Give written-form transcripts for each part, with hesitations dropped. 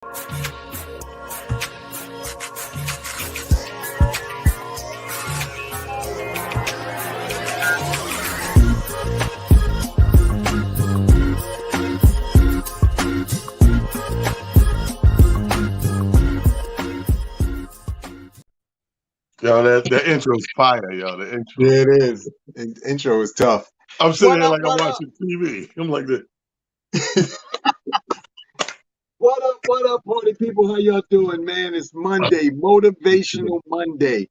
Yo, that intro is fire, yo. The intro. Yeah, it is. Intro is tough. I'm sitting What there up? like I'm What up? watching TV. I'm like this. What up? What up, party people? How y'all doing, man? It's Monday, Motivational Monday.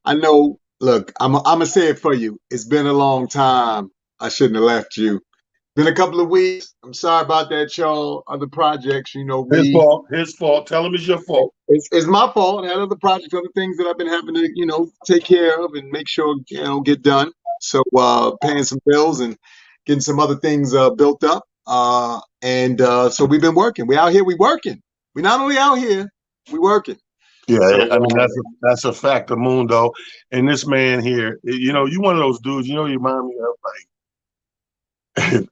I know. Look, I'm gonna say it for you. It's been a long time. I shouldn't have left you. Been a couple of weeks. I'm sorry about that, y'all. Other projects, His fault. His fault. Tell him it's your fault. it's my fault. I had other projects, other things that I've been having to, take care of and make sure, get done. So, paying some bills and getting some other things built up. So we've been working. We out here. We working. We not only out here, we working. Yeah, So, I mean that's a fact of Mundo. And this man here, you one of those dudes. You remind me of like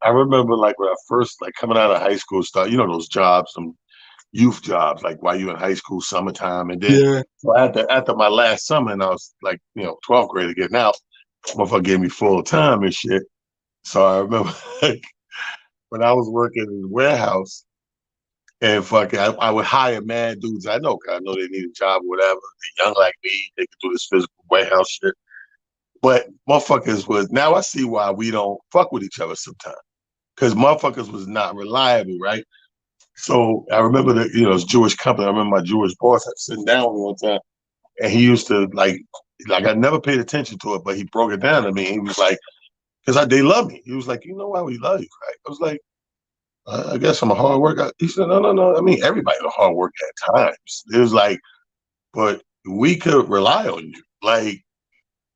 I remember like when I first like coming out of high school, those jobs, some youth jobs, like while you in high school, summertime, and then yeah. so after my last summer, and I was like 12th grade getting out, motherfucker gave me full time and shit. So I remember like, when I was working in the warehouse. And I would hire mad dudes I know, because I know they need a job or whatever. They're young like me, they can do this physical warehouse shit. But motherfuckers now I see why we don't fuck with each other sometimes. Because motherfuckers was not reliable, right? So I remember that, it's Jewish company. I remember my Jewish boss had sitting down with me one time, and he used to like I never paid attention to it, but he broke it down to me. He was like, because they love me. He was like, you know why we love you, right? I was like, I guess I'm a hard worker. He said, no. I mean, everybody's a hard worker at times. It was like, but we could rely on you. Like,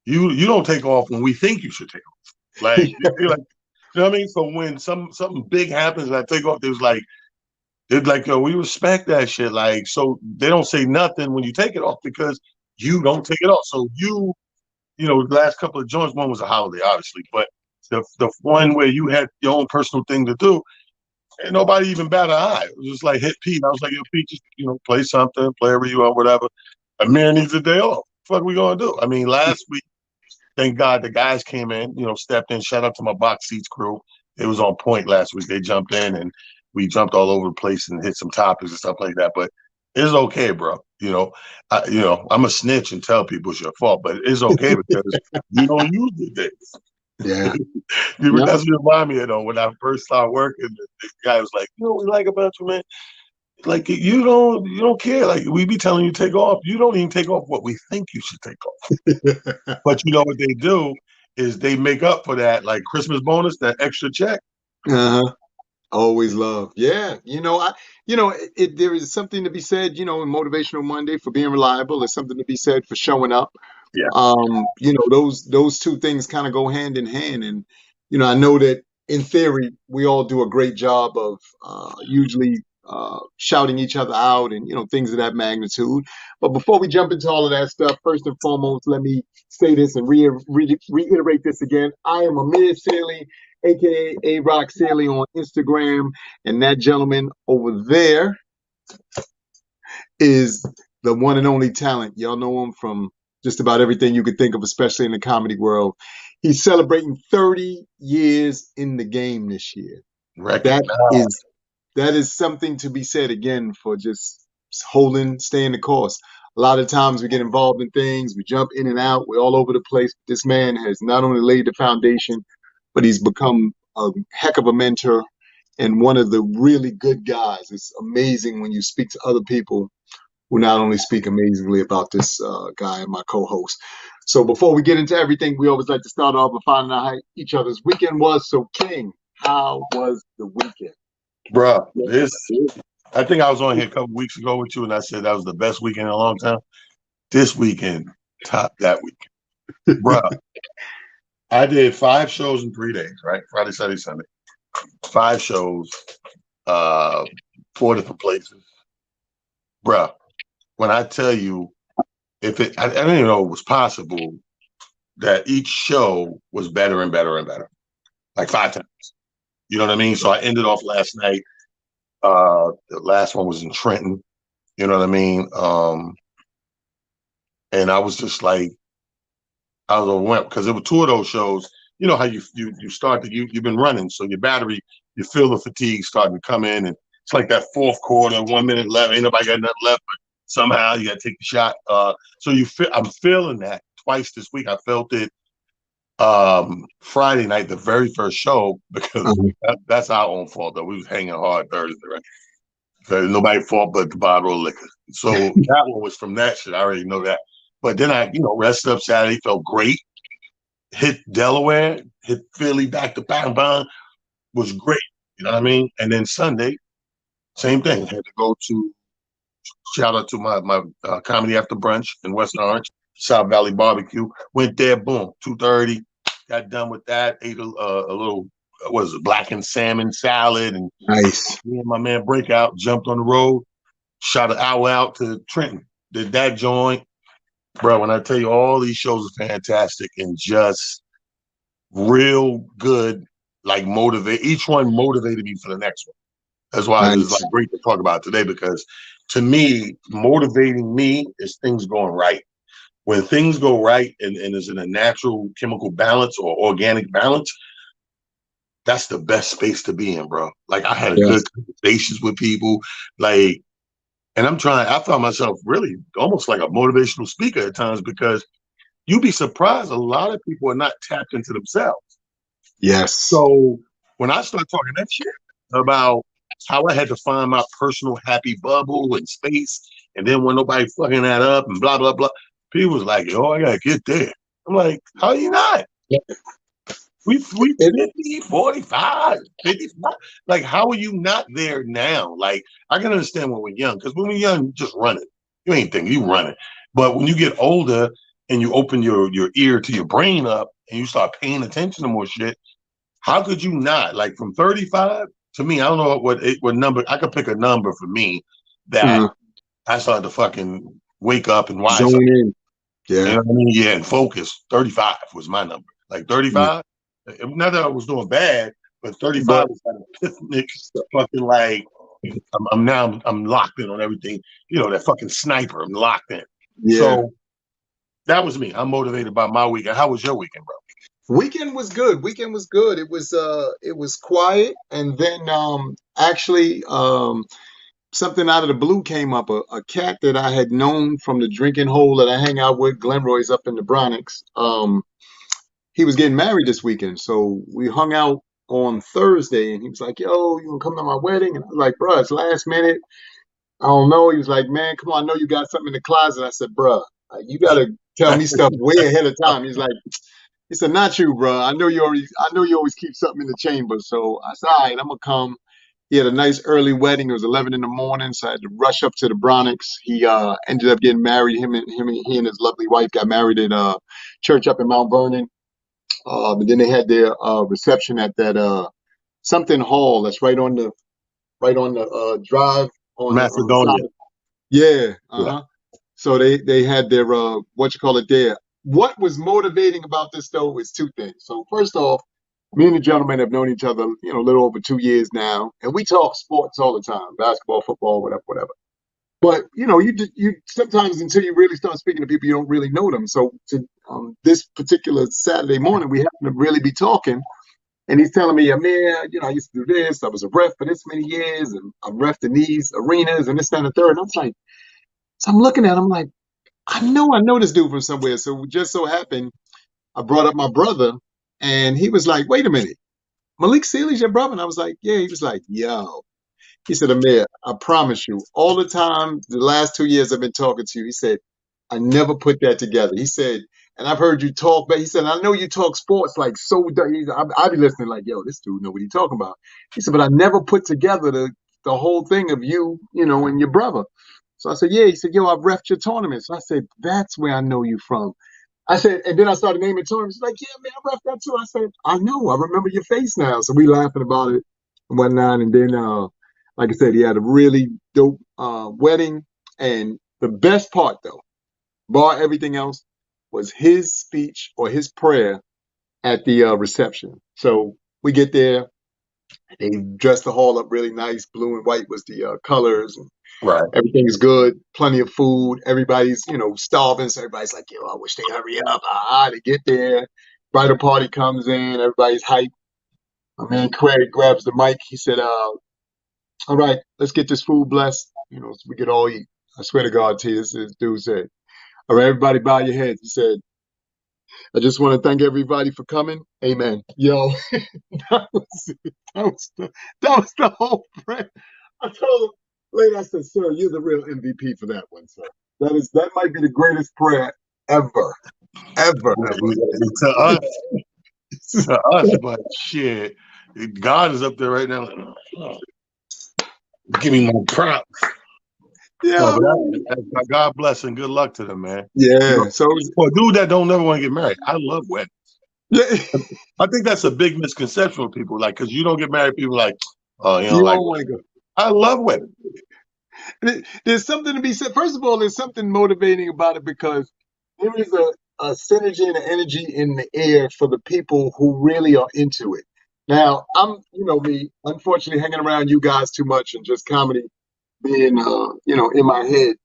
you don't take off when we think you should take off. Like, you're like, you know what I mean? So when something big happens and I take off, they're like, yo, we respect that shit. Like, so they don't say nothing when you take it off because you don't take it off. So the last couple of joints, one was a holiday, obviously, but the one where you had your own personal thing to do, and nobody even bat an eye. It was just like hit Pete. I was like, yo, Pete, just play something, play a you or whatever. Amir needs a day off. What are we gonna do? I mean, last week, thank God the guys came in, stepped in. Shout out to my box seats crew. It was on point last week. They jumped in and we jumped all over the place and hit some topics and stuff like that. But it's okay, bro. I'm a snitch and tell people it's your fault, but it's okay because you don't use the days. Yeah. That's what you remind me of, though. When I first started working, the guy was like, "You know what we like about you, man? Like you don't care. Like we be telling you to take off. You don't even take off what we think you should take off. But you know what they do is they make up for that, like Christmas bonus, that extra check. Uh-huh. Always love. Yeah. There is something to be said, in Motivational Monday for being reliable. There's something to be said for showing up. Yeah. Those two things kind of go hand in hand. And, I know that in theory, we all do a great job of usually shouting each other out and, things of that magnitude. But before we jump into all of that stuff, first and foremost, let me say this and reiterate this again. I am Amir Saley, aka A-Rock Saley on Instagram. And that gentleman over there is the one and only talent. Y'all know him from just about everything you could think of, especially in the comedy world. He's celebrating 30 years in the game this year. That is something to be said again for just staying the course. A lot of times we get involved in things, we jump in and out, we're all over the place. This man has not only laid the foundation, but he's become a heck of a mentor and one of the really good guys. It's amazing when you speak to other people who not only speak amazingly about this guy and my co-host. So before we get into everything, we always like to start off by finding out how each other's weekend was. So King, how was the weekend? Bro, I think I was on here a couple weeks ago with you and I said that was the best weekend in a long time. This weekend topped that weekend. Bro, I did 5 shows in 3 days, right? Friday, Saturday, Sunday. 5 shows, 4 different places. Bro, when I tell you, I didn't even know it was possible that each show was better and better and better, like 5 times. You know what I mean? So I ended off last night The last one was in Trenton. You know what I mean? And I was just like, I was overwhelmed because there were two of those shows. You know how you start to you've been running, so your battery, you feel the fatigue starting to come in, and it's like that fourth quarter, 1 minute left, ain't nobody got nothing left, but somehow you got to take the shot. So I'm feeling that twice this week. I felt it Friday night, the very first show, because Uh-huh. that's our own fault though. We was hanging hard Thursday, right? So nobody fault but the bottle of liquor. So that one was from that shit. I already know that. But then rested up Saturday, felt great. Hit Delaware, hit Philly back to back, was great. You know what I mean? And then Sunday, same thing. Had to go to shout out to my comedy after brunch in West Orange, South Valley Barbecue. Went there, boom, 2:30. Got done with that. Ate a little, what was it, blackened salmon salad, and Nice. me and my man Breakout jumped on the road. Shot an hour out to Trenton. Did that joint, bro. When I tell you, all these shows are fantastic and just real good. Like motivate. Each one motivated me for the next one. That's why this is Nice. like great to talk about today, because to me, motivating me is things going right. When things go right and is in a natural chemical balance or organic balance, that's the best space to be in, bro. Like I had a Yes. good conversations with people, like, and I found myself really almost like a motivational speaker at times, because you'd be surprised a lot of people are not tapped into themselves. Yes. So when I start talking that shit about how I had to find my personal happy bubble and space, and then when nobody fucking that up and blah blah blah, people was like, "Yo, I gotta get there." I'm like, "How you not? We It, 50, 45, 55. Like, how are you not there now? Like, I can understand when we're young, because when we're young, you just running. You ain't thinking, you running. But when you get older and you open your ear to your brain up and you start paying attention to more shit, how could you not? Like from 35 to me, I don't know what number. I could pick a number for me that uh, I started to fucking wake up and wise up. Zone in. You know Yeah. what I mean? Yeah, and focus. 35 was my number. Like Yeah. 35. Not that I was doing bad, but 35 But was that epiphanic fucking like I'm locked in on everything. You know, that fucking sniper. I'm locked in. yeah. So that was me. I'm motivated by my weekend. How was your weekend, bro? Weekend was good. Weekend was good. It was quiet, and then actually something out of the blue came up. A cat that I had known from the drinking hole that I hang out with, Glenroy's up in the Bronx. He was getting married this weekend, so we hung out on Thursday, and he was like, "Yo, you gonna come to my wedding?" And I was like, "Bruh, it's last minute. I don't know." He was like, "Man, come on, I know you got something in the closet." I said, "Bruh, you gotta tell me stuff way ahead of time." He said, "Not you, bro. I know you always keep something in the chamber." So I said, "All right, I'm gonna come." He had a nice early wedding. It was 11 in the morning, so I had to rush up to the Bronx. He ended up getting married. He and his lovely wife got married at a church up in Mount Vernon. And then they had their reception at that something hall that's right on the drive on the Macedonia. side. Yeah, Yeah. uh-huh. So they had their what you call it there. What was motivating about this though is two things. So first off, me and the gentleman have known each other, a little over 2 years now, and we talk sports all the time, basketball, football, whatever, whatever. But you sometimes until you really start speaking to people, you don't really know them. So this particular Saturday morning, we happen to really be talking, and he's telling me, Amir, I used to do this. I was a ref for this many years, and I've refed in these arenas, and this, that, and the third. And I was like, so I'm looking at him like, I know this dude from somewhere. So just so happened, I brought up my brother, and he was like, "Wait a minute, Malik Sealy's your brother?" And I was like, "Yeah." He was like, "Yo," he said, "Amir, I promise you, all the time, the last 2 years I've been talking to you," he said, "I never put that together." He said, "And I've heard you talk, but he said, I know you talk sports like so. I be listening like, yo, this dude know what he talking about." He said, "But I never put together the whole thing of you, and your brother." So I said, "Yeah." He said, "Yo, I've refed your tournament." So I said, "That's where I know you from." I said, and then I started naming tournaments. He's like, "Yeah, man, I ref that too." I said, "I know, I remember your face now." So we laughing about it and whatnot. And then, like I said, he had a really dope wedding. And the best part, though, bar everything else, was his speech or his prayer at the reception. So we get there. They dressed the hall up really nice. Blue and white was the colors. And Right. everything's good. Plenty of food. Everybody's, starving. So everybody's like, yo, I wish they hurry up. They get there. Bridal party comes in. Everybody's hyped. My man Craig grabs the mic. He said, all right, let's get this food blessed. So we could all eat. I swear to God, T, this dude said, all right, everybody bow your heads. He said, I just want to thank everybody for coming. Amen. Yo, that was it. That was the whole prayer. I told him later, I said, sir, you're the real MVP for that one, sir. That might be the greatest prayer ever. Ever, ever. To us, to us, but shit, God is up there right now. Like, give me my props. No, Yeah, but man. God bless and good luck to them, man. You know, Yeah. So for a dude that don't never want to get married, I love weddings. yeah, I think that's a big misconception with people, like, because you don't get married, people like, oh, you like, don't want to go. I love weddings. There's something to be said. First of all, there's something motivating about it because there is a synergy and an energy in the air for the people who really are into it. Now, me, unfortunately, hanging around you guys too much and just comedy being, in my head.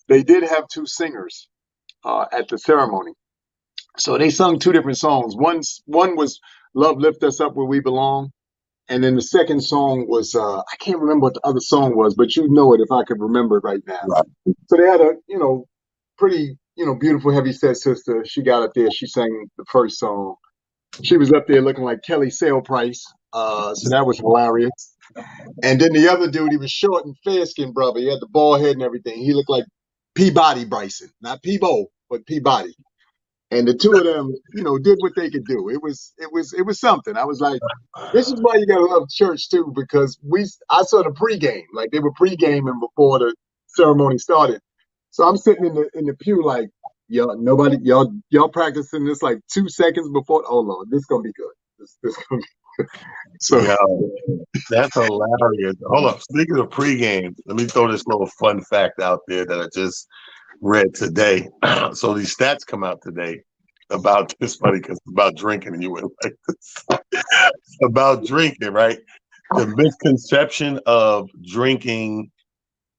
They did have two singers at the ceremony, so they sung two different songs. One was "Love Lift Us Up Where We Belong," and then the second song was I can't remember what the other song was, but you know it if I could remember it right now. Right. So they had a pretty beautiful heavy set sister. She got up there. She sang the first song. She was up there looking like Kelly Sale Price. So that was hilarious. And then the other dude, he was short and fair skinned brother. He had the bald head and everything. He looked like Peabody Bryson, not Peabo, but Peabody. And the two of them, did what they could do. It was something. I was like, this is why you gotta love church too, because I saw the pregame, like they were pregaming before the ceremony started. So I'm sitting in the pew like, y'all practicing this like 2 seconds before. Oh Lord, this gonna be good. This gonna be so. Yo, that's hilarious. Hold up. Speaking of pregame, let me throw this little fun fact out there that I just read today. So these stats come out today about this funny because it's about drinking, and you went like this about drinking, right? The misconception of drinking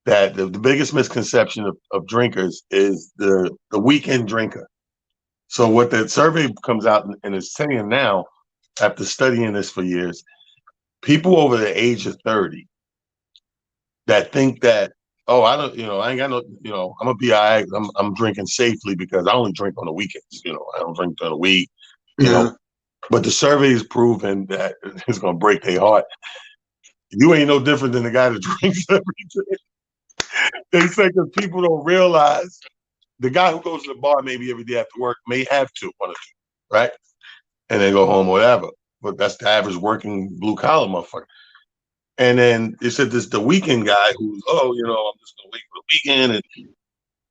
that the biggest misconception of drinkers is the weekend drinker. So what the survey comes out and is saying now, after studying this for years, people over the age of 30 that think that, oh, I don't, I ain't got no, I'm gonna be all right. I'm drinking safely because I only drink on the weekends. I don't drink during the week. You know, Yeah. but the survey has proven that it's gonna break their heart. You ain't no different than the guy that drinks every day. They say because people don't realize the guy who goes to the bar maybe every day after work may have one or two, right? And then go home or whatever. But that's the average working blue collar motherfucker. And then they said this the weekend guy who's, oh, I'm just gonna wait for the weekend. And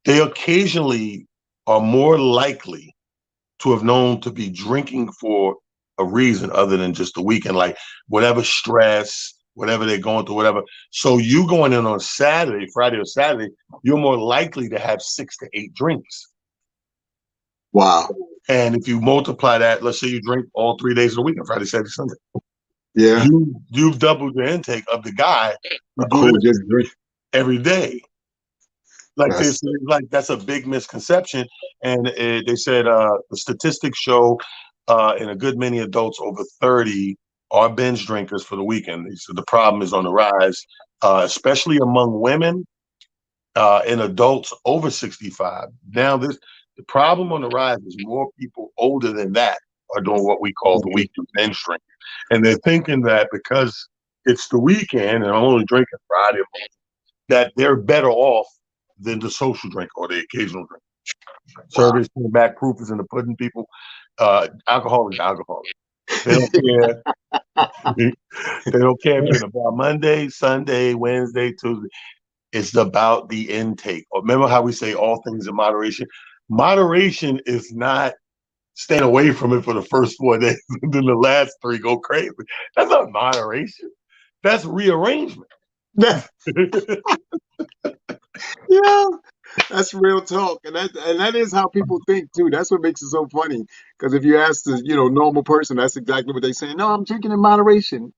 they occasionally are more likely to have known to be drinking for a reason other than just the weekend, like whatever stress, whatever they're going through, whatever. So you going in on Saturday, Friday or Saturday, you're more likely to have 6 to 8 drinks. Wow. And if you multiply that, let's say you drink all 3 days of the weekend, Friday, Saturday, Sunday, Yeah. you've doubled the intake of the guy who do Who it just drink? every day. Like That's this, like that's a big misconception. And they said the statistics show in a good many adults over 30 are binge drinkers for the weekend. So the problem is on the rise, especially among women and adults over 65. Now, the problem on the rise is more people older than that are doing what we call the weekend binge drink. And they're thinking that because it's the weekend and I'm only drinking Friday, that they're better off than the social drink or the occasional drink. wow. Surveys came back, proof is in the pudding, people. Alcohol is alcohol. They don't care. They don't care if you're in a bar Monday, Sunday, Wednesday, Tuesday. It's about the intake. Remember how we say all things in moderation? Moderation is not staying away from it for the first 4 days and then the last three go crazy. That's not moderation. That's rearrangement. Yeah, that's real talk, and that is how people think too. That's what makes it so funny. Because if you ask the normal person, that's exactly what they say. No, I'm drinking in moderation.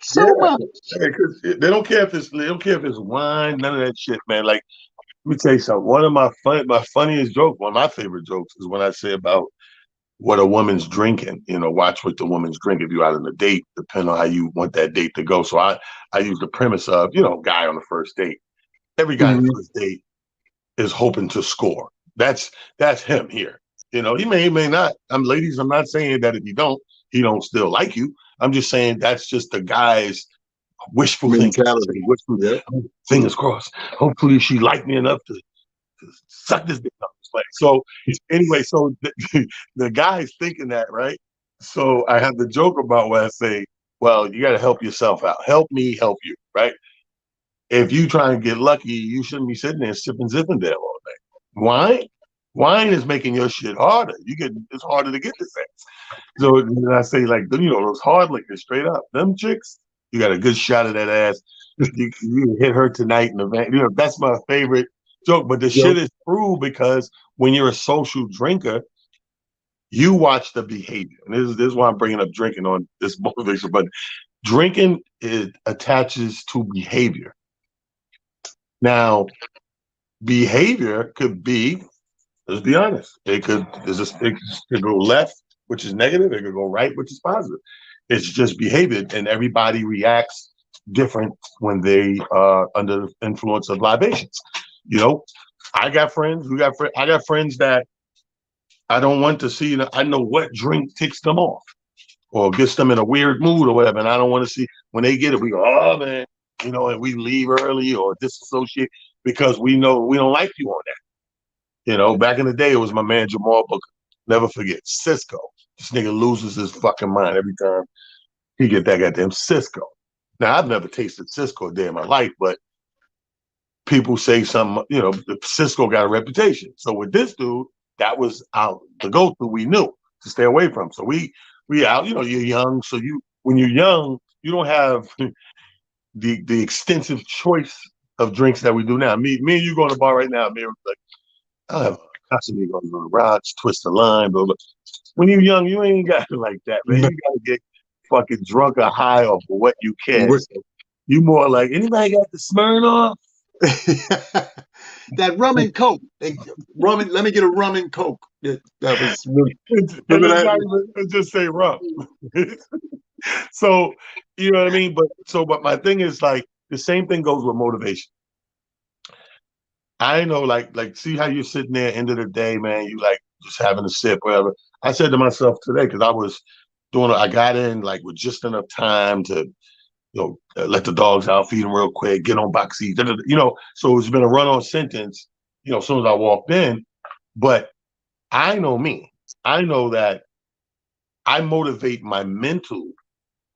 so Yeah, much. because they don't care if it's wine, none of that shit, man. Like, let me tell you something. One of my funniest jokes, one of my favorite jokes, is when I say about what a woman's drinking. Watch what the woman's drinking if you're out on a date, depending on how you want that date to go. So I use the premise of, guy on the first date. Every guy on the Mhm. first date is hoping to score. That's him here. He may not. Ladies, I'm not saying that if you don't, he don't still like you. I'm just saying that's just the guy's wishful thinking. Mentality. Wishful, Yep. fingers crossed. Hopefully she liked me enough to suck this dick up. So anyway, so the guy's thinking that, right? So I have the joke about where I say, well, you got to help yourself out. Help me help you, right? If you try and get lucky, you shouldn't be sitting there sipping Zinfandel all day. Wine is making your shit harder. It's harder to get the sex. So I say, like, those hard liquors, straight up, them chicks, you got a good shot of that ass. You hit her tonight in the van. That's my favorite joke. But the Yep. shit is true because when you're a social drinker, you watch the behavior. And this is why I'm bringing up drinking on this motivation. But drinking, it attaches to behavior. Now, behavior could be, let's be honest, it could go left, which is negative. It could go right, which is positive. It's just behavior, and everybody reacts different when they are under the influence of libations. You know, I got friends. I got friends that I don't want to see. I know what drink ticks them off or gets them in a weird mood or whatever, and I don't want to see when they get it. We go, oh man, and we leave early or disassociate because we know we don't like you on that. Back in the day, it was my man Jamal Booker. Never forget Cisco. This nigga loses his fucking mind every time he get that goddamn Cisco. Now I've never tasted Cisco a day in my life, but people say something. Cisco got a reputation. So with this dude, that was out the go-to. We knew to stay away from. So we out. You're young, so when you're young, you don't have the extensive choice of drinks that we do now. Me and you go to the bar right now. Amir, like, I'll have a Casamigo on the rocks, twist the lime, blah, blah. When you're young, you ain't got it like that, man. You got to get fucking drunk or high off of what you can. So you more like, anybody got the Smirnoff? That rum and coke. Let me get a rum and coke. That was And remember it's that? not even, it just say rum. So, you know what I mean? But my thing is like, the same thing goes with motivation. I know, like, see how you're sitting there, end of the day, man, you like just having a sip, whatever. I said to myself today, because I got in like with just enough time to, let the dogs out, feed them real quick, get on box seats, so it's been a run on sentence, as soon as I walked in. But I know me. I know that I motivate my mental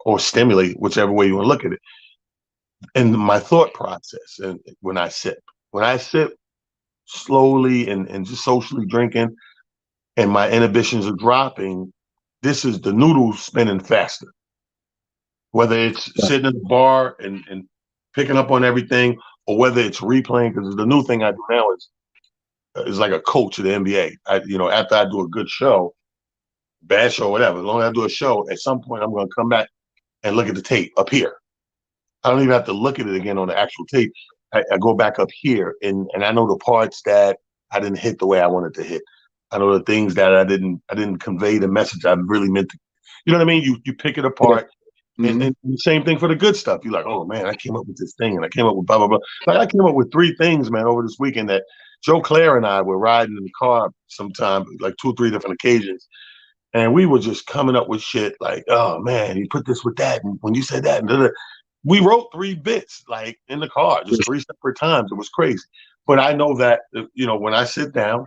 or stimulate, whichever way you want to look at it, and my thought process. And when I sip slowly and just socially drinking, and my inhibitions are dropping, this is the noodles spinning faster. Whether it's sitting in the bar and picking up on everything, or whether it's replaying, because the new thing I do now is like a coach of the NBA. After I do a good show, bad show, whatever, as long as I do a show, at some point I'm going to come back and look at the tape up here. I don't even have to look at it again on the actual tape. I go back up here, and I know the parts that I didn't hit the way I wanted to hit. I know the things that I didn't convey the message I really meant to. You know what I mean? You pick it Yeah. apart, and, Hmm. and the same thing for the good stuff. You're like, oh man, I came up with this thing, and I came up with blah blah blah. Like I came up with three things, man, over this weekend that Joe Claire and I were riding in the car sometime, like two or three different occasions, and we were just coming up with shit like, oh man, you put this with that, and when you said that, and we wrote three bits like in the car, just three separate times. It was crazy. But I know that when I sit down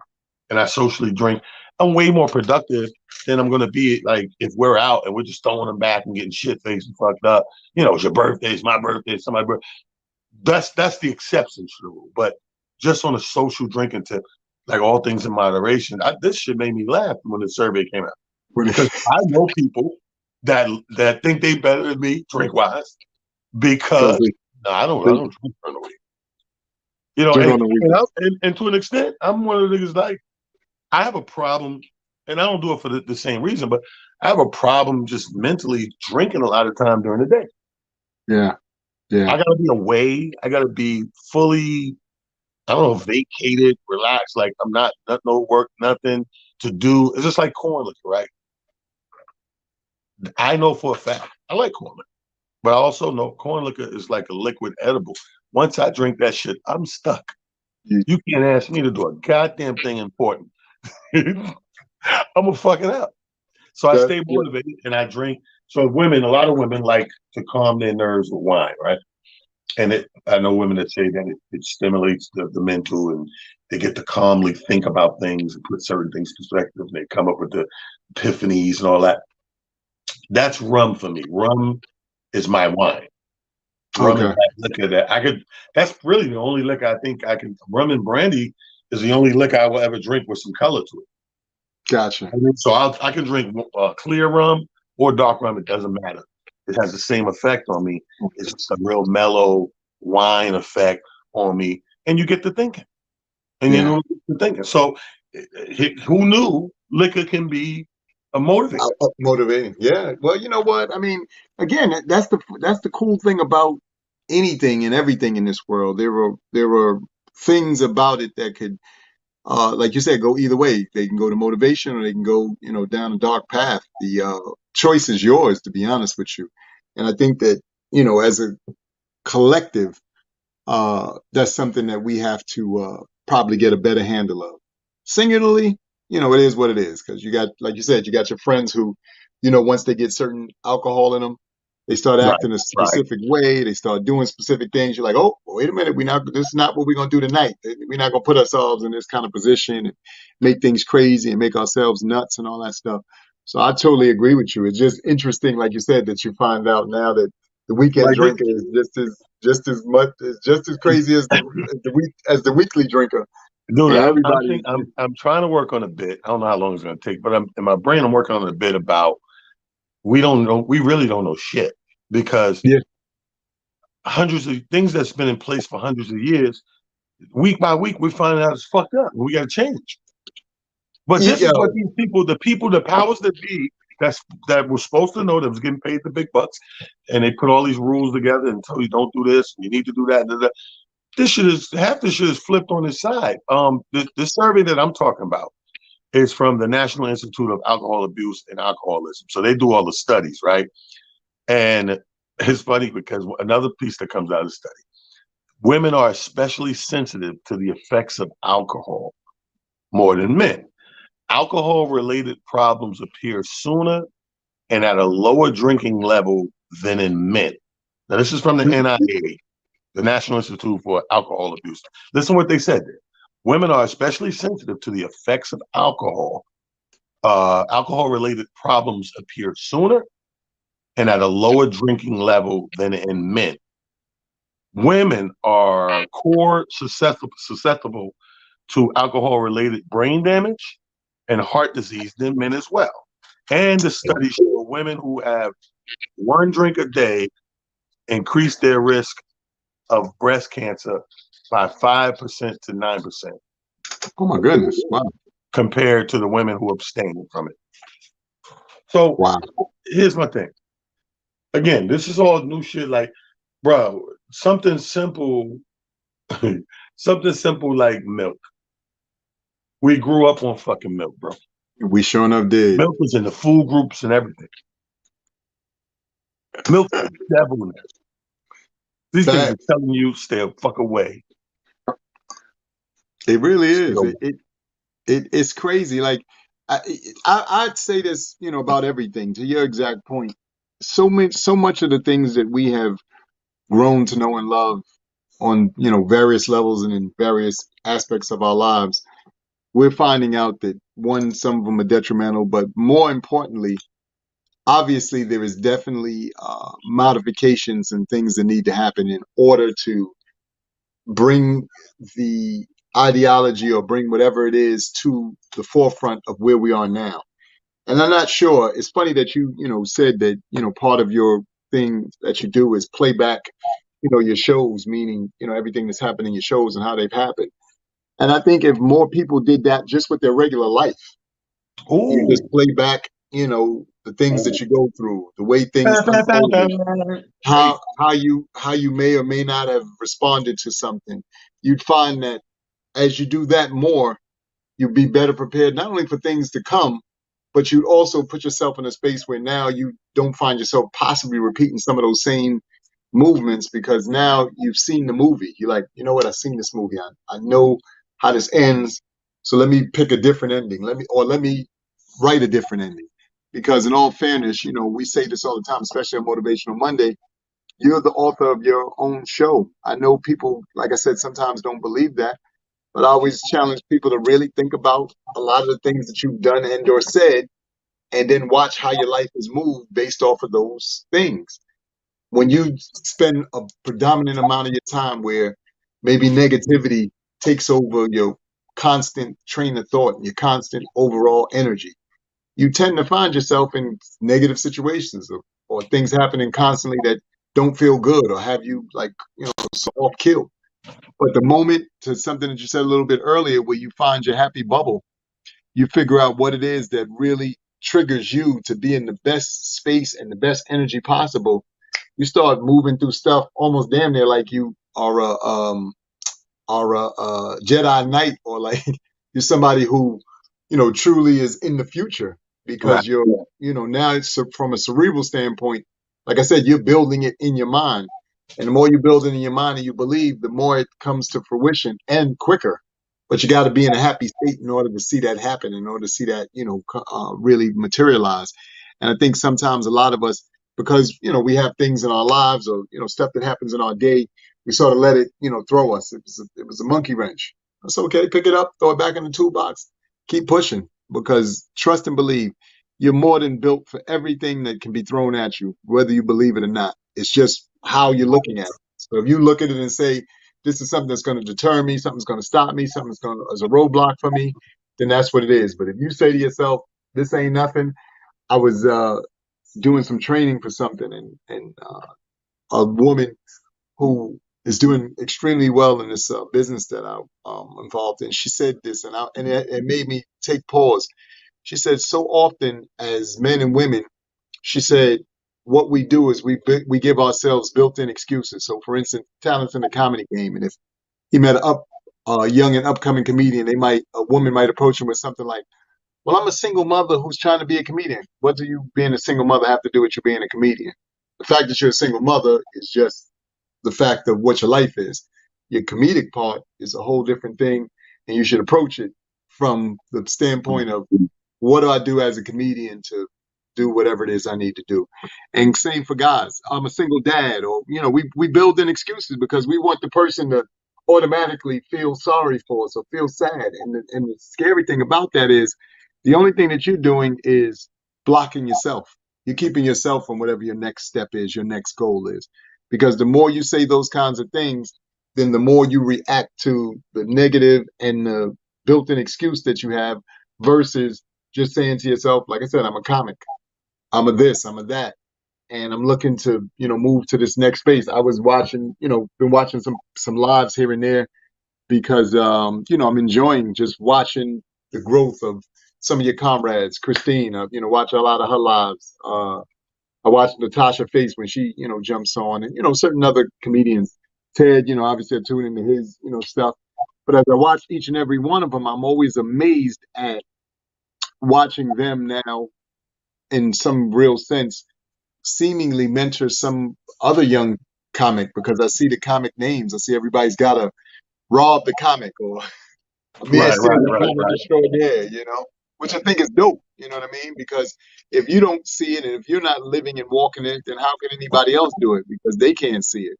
and I socially drink, I'm way more productive than I'm gonna be like if we're out and we're just throwing them back and getting shit faced and fucked up. It's your birthday, it's my birthday, it's somebody's birthday. That's the exception to the rule. But just on a social drinking tip, like all things in moderation, this shit made me laugh when the survey came out because I know people that think they better than me drink wise Because because they, no, I don't. I they don't drink during the week. drink And on the and, weekend. I, and to an extent, I'm one of the niggas like I have a problem, and I don't do it for the same reason, but I have a problem just mentally drinking a lot of time during the day. Yeah. Yeah. I gotta be away. I gotta be fully, I don't know, vacated, relaxed. Like I'm not no work, nothing to do. It's just like corn liquor, right? I know for a fact I like corn liquor, but I also know corn liquor is like a liquid edible. Once I drink that shit, I'm stuck. You, You can't ask me to do a goddamn thing important. I'm gonna fuck it up. So I that, stay yeah. motivated and I drink. So women, a lot of women like to calm their nerves with wine, right? And I know women that say that it stimulates the mental and they get to calmly think about things and put certain things in perspective. And they come up with the epiphanies and all that. That's rum for me. Rum is my wine. Rum is Okay. that liquor that I could. That's really the only liquor I think I can. Rum and brandy is the only liquor I will ever drink with some color to it. Gotcha. So I can drink clear rum or dark rum. It doesn't matter. It has the same effect on me. It's just a real mellow wine effect on me, and you get to thinking, and you Yeah. know to thinking. So who knew liquor can be a motivator? Motivating. Yeah. Well, you know what? I mean, again, that's the cool thing about anything and everything in this world. There are things about it that could, like you said, go either way. They can go to motivation or they can go, down a dark path. The choice is yours, to be honest with you. And I think that, as a collective, that's something that we have to probably get a better handle of. Singularly, it is what it is because you got, like you said, you got your friends who, once they get certain alcohol in them, they start Right, acting a right. specific way. They start doing specific things. You're like, oh, wait a minute, we not. This is not what we're gonna do tonight. We're not gonna put ourselves in this kind of position and make things crazy and make ourselves nuts and all that stuff. So I totally agree with you. It's just interesting, like you said, that you find out now that the weekend Like this, drinker is just as much is just as crazy as the weekly drinker, dude. and I'm everybody think is just I'm trying to work on a bit. I don't know how long it's going to take, but I'm in my brain. I'm working on a bit about we don't know. We really don't know shit because yeah. hundreds of things that's been in place for hundreds of years, week by week, we find out it's fucked up. We got to change. But this is what Yo, these people, the powers that be, that were supposed to know that was getting paid the big bucks, and they put all these rules together and tell you don't do this, you need to do that. This shit is half the shit is flipped on its side. The survey that I'm talking about is from the National Institute of Alcohol Abuse and Alcoholism. So they do all the studies, right? And it's funny because another piece that comes out of the study: women are especially sensitive to the effects of alcohol more than men. Alcohol related problems appear sooner and at a lower drinking level than in men. Now, this is from the NIA, the National Institute for Alcohol Abuse. Listen to what they said there. Women are especially sensitive to the effects of alcohol. Alcohol related problems appear sooner and at a lower drinking level than in men. Women are core susceptible to alcohol related brain damage and heart disease than men as well. And the studies show women who have one drink a day increase their risk of breast cancer by 5% to 9% oh my goodness, wow, compared to the women who abstain from it. So wow. here's my thing. Again, this is all new shit. Like, bro, something simple, something simple like milk. We grew up on fucking milk, bro. We sure enough did. Milk was in the food groups and everything. Milk is the devil in this. These things are Facts. telling you stay a fuck away. It really Stay is. away. It's crazy. Like I, I'd say this, about everything. To your exact point, so much of the things that we have grown to know and love on, various levels and in various aspects of our lives, we're finding out that one, some of them are detrimental, but more importantly, obviously there is definitely modifications and things that need to happen in order to bring the ideology or bring whatever it is to the forefront of where we are now. And I'm not sure. It's funny that you said that, part of your thing that you do is play back, your shows, meaning, everything that's happening in your shows and how they've happened. And I think if more people did that just with their regular life, you just Ooh, play back, the things that you go through, the way things unfolded, Crazy. how you may or may not have responded to something, you'd find that as you do that more, you'd be better prepared not only for things to come, but you'd also put yourself in a space where now you don't find yourself possibly repeating some of those same movements because now you've seen the movie. You're like, you know what? I've seen this movie. I know how this ends. So let me pick a different ending. Let me write a different ending. Because in all fairness, we say this all the time, especially on Motivational Monday. You're the author of your own show. I know people, like I said, sometimes don't believe that, but I always challenge people to really think about a lot of the things that you've done and or said, and then watch how your life has moved based off of those things. When you spend a predominant amount of your time where maybe negativity takes over your constant train of thought and your constant overall energy, you tend to find yourself in negative situations or things happening constantly that don't feel good or have you like, off kill. But the moment to something that you said a little bit earlier, where you find your happy bubble, you figure out what it is that really triggers you to be in the best space and the best energy possible. You start moving through stuff almost damn near like you are a Jedi Knight, or like you're somebody who, truly is in the future Right. because now it's from a cerebral standpoint. Like I said, you're building it in your mind. And the more you build it in your mind and you believe, the more it comes to fruition and quicker. But you got to be in a happy state in order to see that happen, in order to see that, really materialize. And I think sometimes a lot of us, because, we have things in our lives or, stuff that happens in our day, we sort of let it, throw us. It was a monkey wrench. That's okay. Pick it up, throw it back in the toolbox, keep pushing because trust and believe you're more than built for everything that can be thrown at you, whether you believe it or not. It's just how you're looking at it. So if you look at it and say, this is something that's going to deter me, something's going to stop me, something's going to, as a roadblock for me, then that's what it is. But if you say to yourself, this ain't nothing, I was doing some training for something, and a woman who is doing extremely well in this business that I'm involved in. She said this, and it made me take pause. She said, so often as men and women, she said, what we do is we give ourselves built-in excuses. So, for instance, talent's in the comedy game, and if he met a young and upcoming comedian, a woman might approach him with something like, "Well, I'm a single mother who's trying to be a comedian. What do you being a single mother have to do with you being a comedian? The fact that you're a single mother is just the fact of what your life is. Your comedic part is a whole different thing, and you should approach it from the standpoint of what do I do as a comedian to do whatever it is I need to do. And same for guys. I'm a single dad, or we build in excuses because we want the person to automatically feel sorry for us or feel sad. And the scary thing about that is the only thing that you're doing is blocking yourself. You're keeping yourself from whatever your next step is, your next goal is. Because the more you say those kinds of things, then the more you react to the negative and the built-in excuse that you have versus just saying to yourself, like I said, I'm a comic. I'm a this, I'm a that. And I'm looking to, move to this next space. I was watching, been watching some lives here and there because I'm enjoying just watching the growth of some of your comrades. Christine, watch a lot of her lives. I watched Natasha Face when she, jumps on, and certain other comedians. Ted, obviously I tune into his, stuff. But as I watch each and every one of them, I'm always amazed at watching them now, in some real sense, seemingly mentor some other young comic because I see the comic names. I see everybody's got a Rob the comic or Amir Right, said right, the right, comic right. extraordinaire, which I think is dope. You know what I mean? Because if you don't see it and if you're not living and walking it, then how can anybody else do it? Because they can't see it.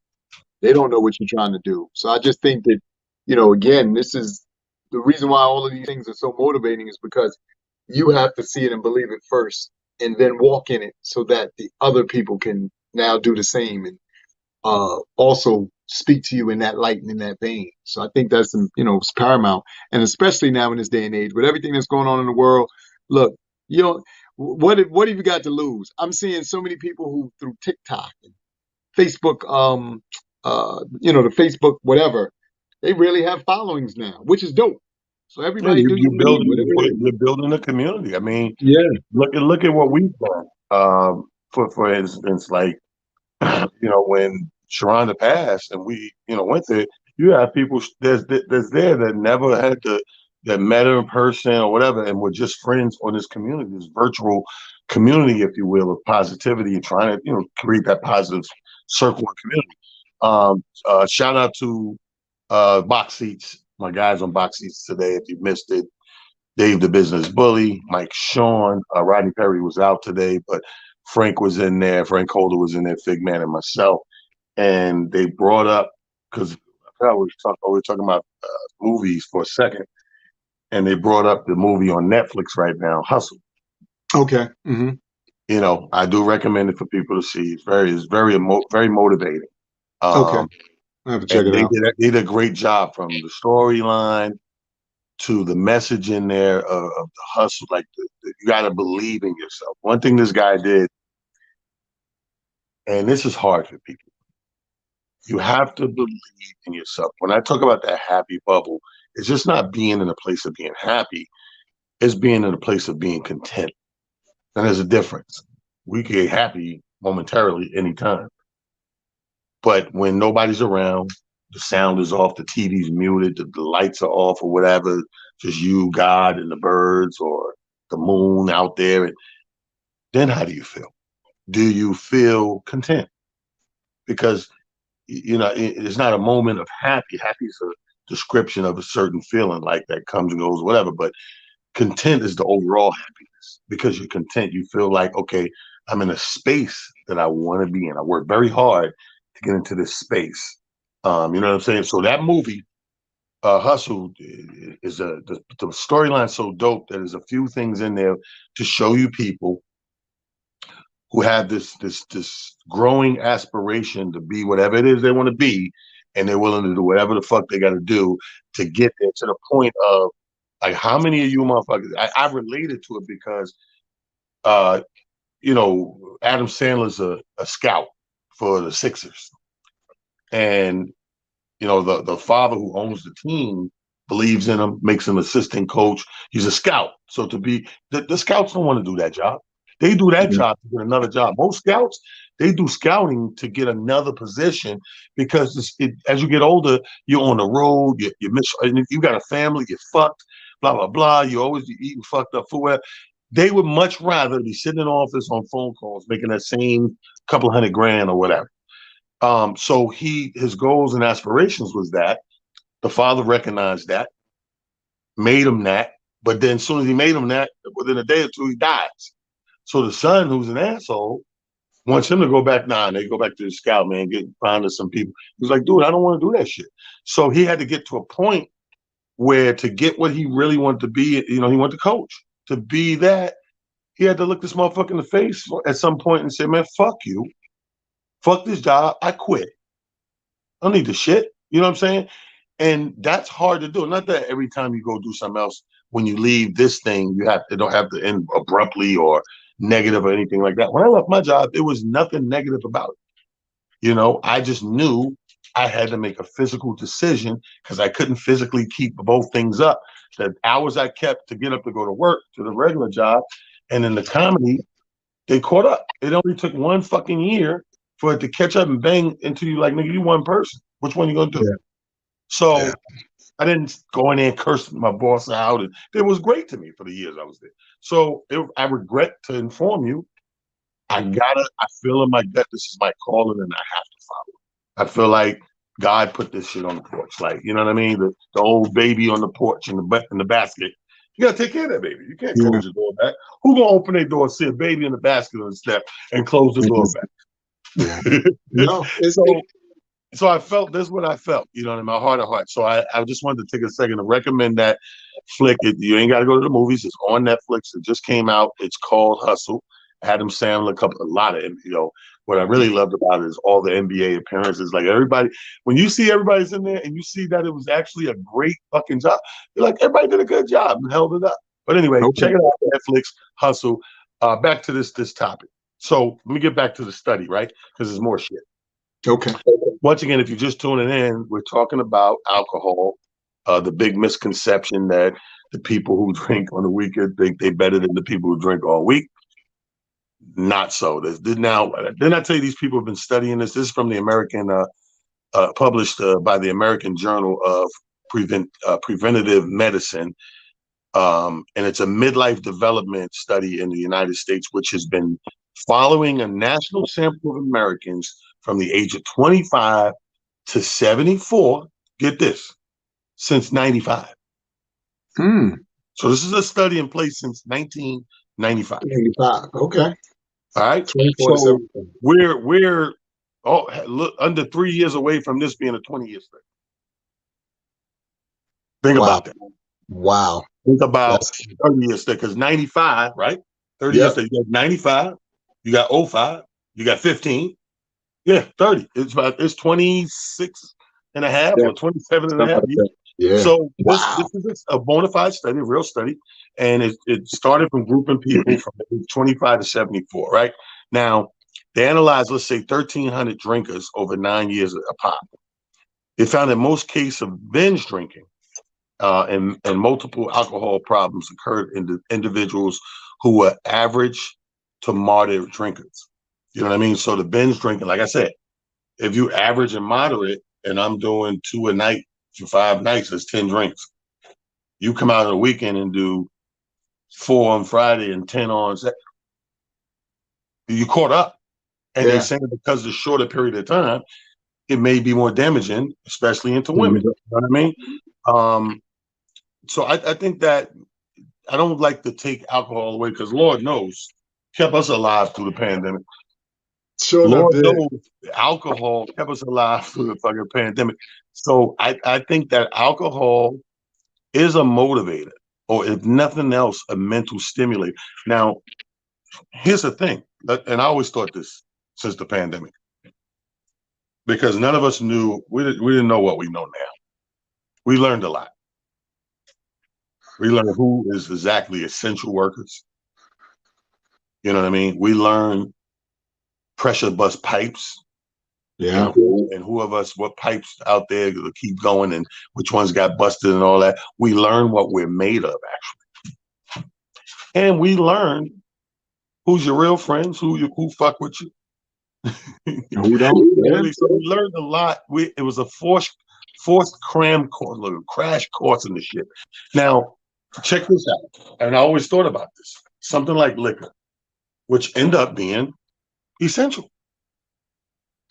They don't know what you're trying to do. So I just think that, again, this is the reason why all of these things are so motivating is because you have to see it and believe it first and then walk in it so that the other people can now do the same and also speak to you in that light and in that vein. So I think that's, it's paramount. And especially now in this day and age with everything that's going on in the world, look, you know, what have you got to lose? I'm seeing so many people who through TikTok and Facebook, the Facebook, whatever, they really have followings now, which is dope. So Yeah, everybody do your thing, whatever it is. you're building a community. I mean, Yeah. look at what we've done. For instance, like when Sharonda passed and we went there, you have people there's there that never had to that met her in person or whatever, and were just friends on this community, this virtual community, if you will, of positivity and trying to create that positive circle and community. Shout out to Box Seats, my guys on Box Seats today. If you missed it, Dave the Business Bully, Mike Sean, Rodney Perry was out today, but Frank was in there. Frank Holder was in there, Fig Man, and myself. And they brought up because I forgot we were talking about movies for a second, and they brought up the movie on Netflix right now, Hustle. Okay. Hmm. I do recommend it for people to see. Very motivating. Okay. Um, I have to and check it out. they did a great job from the storyline to the message in there of the hustle. Like you got to believe in yourself. One thing this guy did, and this is hard for people, you have to believe in yourself. When I talk about that happy bubble, it's just not being in a place of being happy, it's being in a place of being content. And there's a difference. We can get happy momentarily anytime. But when nobody's around, the sound is off, the TV's muted, the lights are off or whatever, just you, God, and the birds or the moon out there. And then how do you feel? Do you feel content? Because it's not a moment of happy. Happy is a description of a certain feeling like that comes and goes, whatever. But content is the overall happiness because you're content. You feel like, okay, I'm in a space that I want to be in. I work very hard to get into this space. You know what I'm saying? So that movie, Hustle, is the storyline so dope that there's a few things in there to show you people who have this growing aspiration to be whatever it is they want to be, and they're willing to do whatever the fuck they got to do to get there to the point of like how many of you motherfuckers I related to it because uh Adam Sandler's a scout for the Sixers, and the father who owns the team believes in him, makes him assistant coach. He's a scout. So to be the scouts don't want to do that job. They do that Yeah. job to get another job. Most scouts, they do scouting to get another position because as you get older, you're on the road, you miss, you got a family, you're fucked, blah, blah, blah. You always eating fucked up food. They would much rather be sitting in office on phone calls, making that same couple hundred grand or whatever. So his goals and aspirations was that the father recognized that, made him that, but then as soon as he made him that, within a day or two, he dies. So the son, who's an asshole, wants him to go back. Nah, they go back to the scout, man, find us some people. He's like, dude, I don't want to do that shit. So he had to get to a point where to get what he really wanted to be, he wanted to coach. To be that, he had to look this motherfucker in the face at some point and say, man, fuck you. Fuck this job. I quit. I don't need the shit. You know what I'm saying? And that's hard to do. Not that every time you go do something else, when you leave this thing, it don't have to end abruptly or negative or anything like that. When I left my job, there was nothing negative about it. I just knew I had to make a physical decision because I couldn't physically keep both things up. The hours I kept to get up to go to work to the regular job, and in the comedy, they caught up. It only took one fucking year for it to catch up and bang into you like, nigga, you one person. Which one you gonna do? Yeah. Yeah. So I didn't go in there and curse my boss out. And it was great to me for the years I was there. So I regret to inform you, I feel in my gut, this is my calling and I have to follow it. I feel like God put this shit on the porch. Like, you know what I mean? The old baby on the porch in the basket. You gotta take care of that baby. You can't Yeah. close the door back. Who gonna open their door, see a baby in the basket on the step, and close the door Yeah. back? No, it's so so I felt this is what I felt, in my heart of hearts. So I just wanted to take a second to recommend that flick. You ain't got to go to the movies. It's on Netflix. It just came out. It's called Hustle. Adam Sandler, a lot of what I really loved about it is all the NBA appearances. Like everybody, when you see everybody's in there and you see that it was actually a great fucking job, you're like, everybody did a good job and held it up. But anyway, okay. check it out, Netflix, Hustle. Back to this topic. So let me get back to the study, right? Because there's more shit. Okay. Once again, if you're just tuning in, we're talking about alcohol The big misconception that the people who drink on the weekend think they're better than the people who drink all week. Not so. Now, didn't I tell you these people have been studying this? This is from the American, published by the American Journal of Preventative Medicine. And it's a midlife development study in the United States, which has been following a national sample of Americans from the age of 25 to 74. Get this, since 95. Hmm. So this is a study in place since 1995. 85. Okay. All right. 24 to So 74. we're look under 3 years away from this being a 20-year study. Think Wow. about that. Wow. Think about That's 30 years study because 95, right? 30 years yep. study. You got 95, you got '05, you got 15. Yeah, 30. It's 26 and a half Yeah. or 27 and a Something half like years. that. Yeah. So this Wow. is a bona fide study, a real study, and it started from grouping people from age 25 to 74. Right now, they analyzed, let's say, 1,300 drinkers over 9 years a pop. They found that most cases of binge drinking and multiple alcohol problems occurred in the individuals who were average to moderate drinkers. You know what I mean? So the binge drinking, like I said, if you average and moderate, and I'm doing 2 a night for 5 nights, that's 10 drinks. You come out on the weekend and do 4 on Friday and 10 on Saturday, you caught up. And they Yeah. saying because of the shorter period of time, it may be more damaging, especially into women. You know what I mean? Um, so I think that I don't like to take alcohol away because Lord knows kept us alive through the pandemic. Sure enough Lord did. knows alcohol kept us alive through the fucking pandemic. So I think that alcohol is a motivator, or if nothing else, a mental stimulator. Now, here's the thing, and I always thought this since the pandemic, because none of us knew, we didn't know what we know now. We learned a lot. We learned who is exactly essential workers. You know what I mean? We learned pressure bust pipes and Yeah. who of us, what pipes out there to keep going and which ones got busted and all that. We learn what we're made of, actually. And we learn who's your real friends, who fuck with you. Who don't? Yeah. So we learned a lot. It was a forced cram course, little crash course in the shit. Now, check this out. And I always thought about this. Something like liquor, which end up being essential.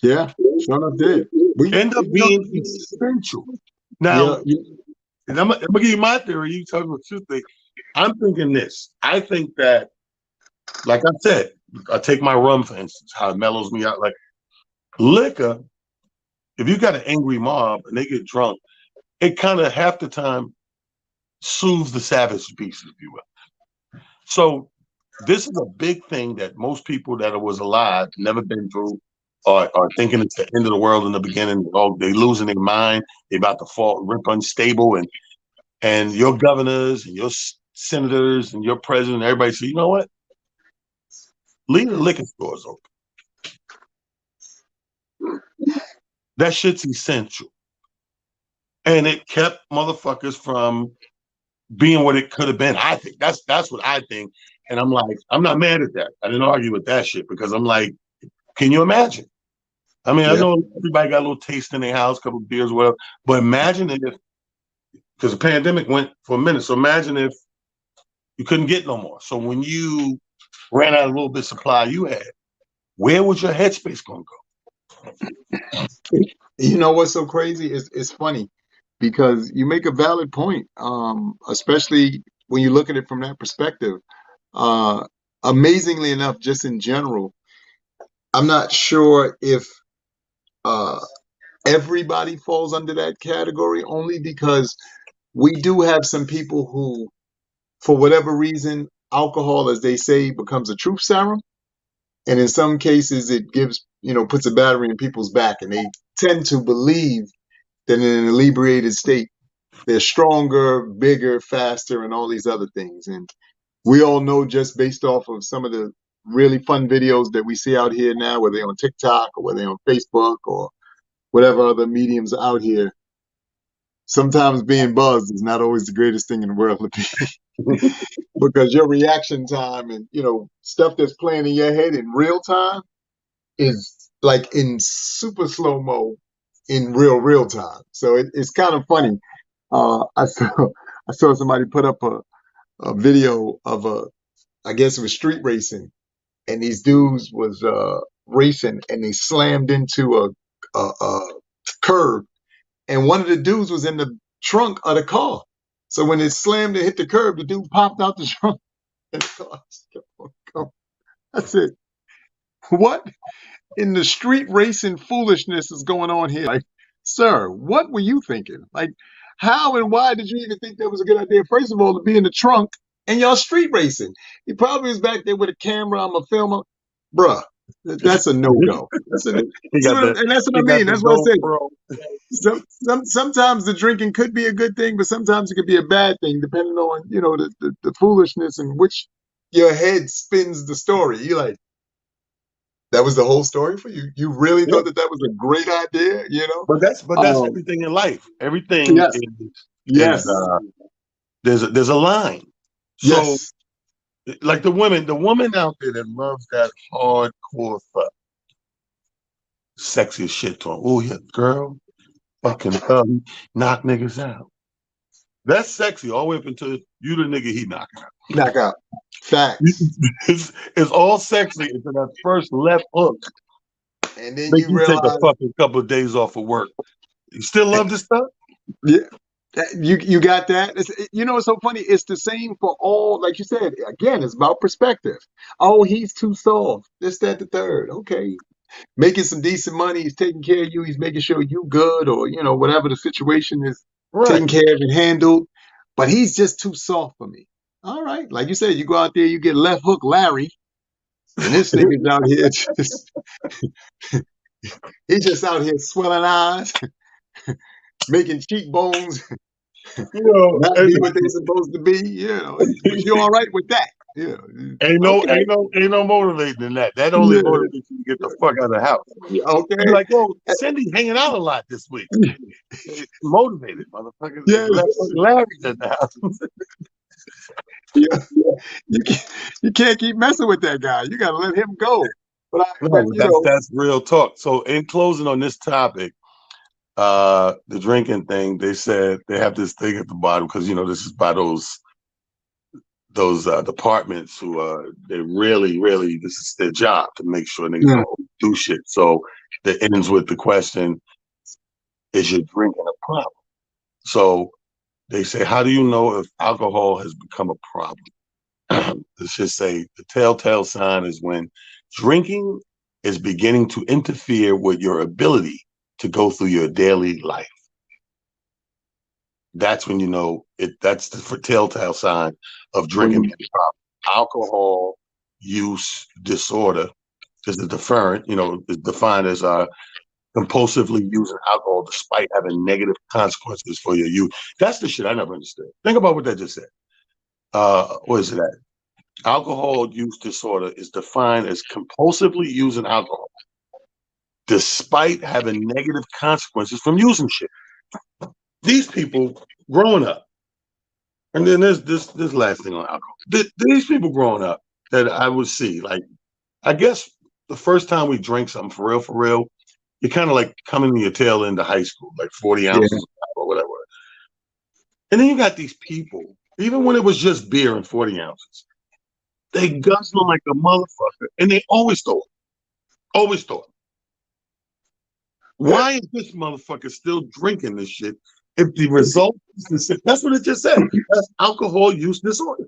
Yeah. Sure enough did. We, End up you know, being essential. yeah. Now, and I'm gonna give you my theory. You tell me what you think. I'm thinking this. I think that, like I said, I take my rum for instance, how it mellows me out. Like liquor, if you got an angry mob and they get drunk, it kind of half the time soothes the savage beast, if you will. So this is a big thing that most people that was alive, never been through, are thinking it's the end of the world in the beginning. Oh, they losing their mind. They about to fall, rip unstable, and your governors and your senators and your president, everybody say, you know what? Leave the liquor stores open. That shit's essential. And it kept motherfuckers from being what it could have been. I think that's what I think. And I'm like, I'm not mad at that. I didn't argue with that shit because I'm like, can you imagine? I mean, I Yeah. know everybody got a little taste in their house, a couple of beers, whatever. But imagine if, because the pandemic went for a minute. So imagine if you couldn't get no more. So when you ran out of a little bit of supply you had, where was your headspace going to You know what's so crazy? It's funny because you make a valid point, especially when you look at it from that perspective. Uh, Amazingly enough, just in general, I'm not sure if uh, everybody falls under that category, only because we do have some people who, for whatever reason, alcohol, as they say, becomes a truth serum. And in some cases, it gives, puts a battery in people's back, and they tend to believe that in an inebriated state, they're stronger, bigger, faster, and all these other things. And we all know, just based off of some of the really fun videos that we see out here now, whether they're on TikTok or whether they're on Facebook or whatever other mediums out here, sometimes being buzzed is not always the greatest thing in the world to be because your reaction time and stuff that's playing in your head in real time is like in super slow mo in real time. So it's kind of funny. I saw I saw somebody put up a video of I guess it was street racing, and these dudes was racing, and they slammed into a curb, and one of the dudes was in the trunk of the car. So when it slammed and hit the curb, the dude popped out the trunk, and the car just kept on going. I said, "What in the street racing foolishness is going on here? Like, sir, what were you thinking? Like, how and why did you even think that was a good idea? First of all, to be in the trunk and y'all street racing. He probably was back there with a camera. I'm a filmer, bruh. That's a no go. That's a He see got what the and that's what I he got mean. the That's what I said. GoPro. Sometimes the drinking could be a good thing, but sometimes it could be a bad thing, depending on the foolishness in which your head spins the story. You like that was the whole story for you. You really Yeah. thought that was a great idea, you know? But that's Um, everything in life. Everything yes, is yes, there's a line. So yes. like the woman out there that loves that hardcore fuck, sexy as shit talk. Oh yeah, girl, fucking knock niggas out. That's sexy all the way up until you the nigga he knocking out. Knockout. Facts. It's all sexy until that first left hook And then make you you take a realize, fucking couple of days off of work. You still love this stuff? yeah, you got that. It's so funny. It's the same for all. Like you said, again, it's about perspective. Oh, he's too soft. This, that, the third. Okay, making some decent money. He's taking care of you. He's making sure you good, or whatever the situation is, taken Right. care of and handled. But he's just too soft for me. All right, like you said, you go out there, you get left hook Larry, and this nigga's out here just he's just out here swelling eyes, making cheekbones not and be what they're supposed to be. But you're all right with that. Yeah. ain't no Okay. ain't no ain't no motivating than that. That only Yeah. motivates you to get the fuck out of the house. You be Okay. like, yo, Cindy's hanging out a lot this week. Motivated, motherfucker. Yes. Larry's at the house. Yeah. You can't keep messing with that guy. You got to let him go. But No, but that's real talk. So in closing on this topic, the drinking thing, they said they have this thing at the bottom because this is by those departments who they really this is their job to make sure niggas yeah. don't do shit. So it ends with the question: is your drinking a problem? So they say, how do you know if alcohol has become a problem? Let's just say the telltale sign is when drinking is beginning to interfere with your ability to go through your daily life. That's when you know it. That's the telltale sign of drinking When being a problem. Alcohol use disorder is the deferent, is defined as compulsively using alcohol despite having negative consequences for your use. That's the shit I never understood. Think about what that just said. What is it at? Alcohol use disorder is defined as compulsively using alcohol despite having negative consequences from using shit. These people growing up, and then there's this last thing on alcohol. These people growing up that I would see, like, I guess the first time we drank something for real, you're kind of like coming to your tail end of high school, like 40 yeah. ounces or whatever. And then you got these people, even when it was just beer and 40 ounces, they guzzling like a motherfucker, and they always thought, always thought, why is this motherfucker still drinking this shit if the result is the same? That's what it just said. That's alcohol use disorder.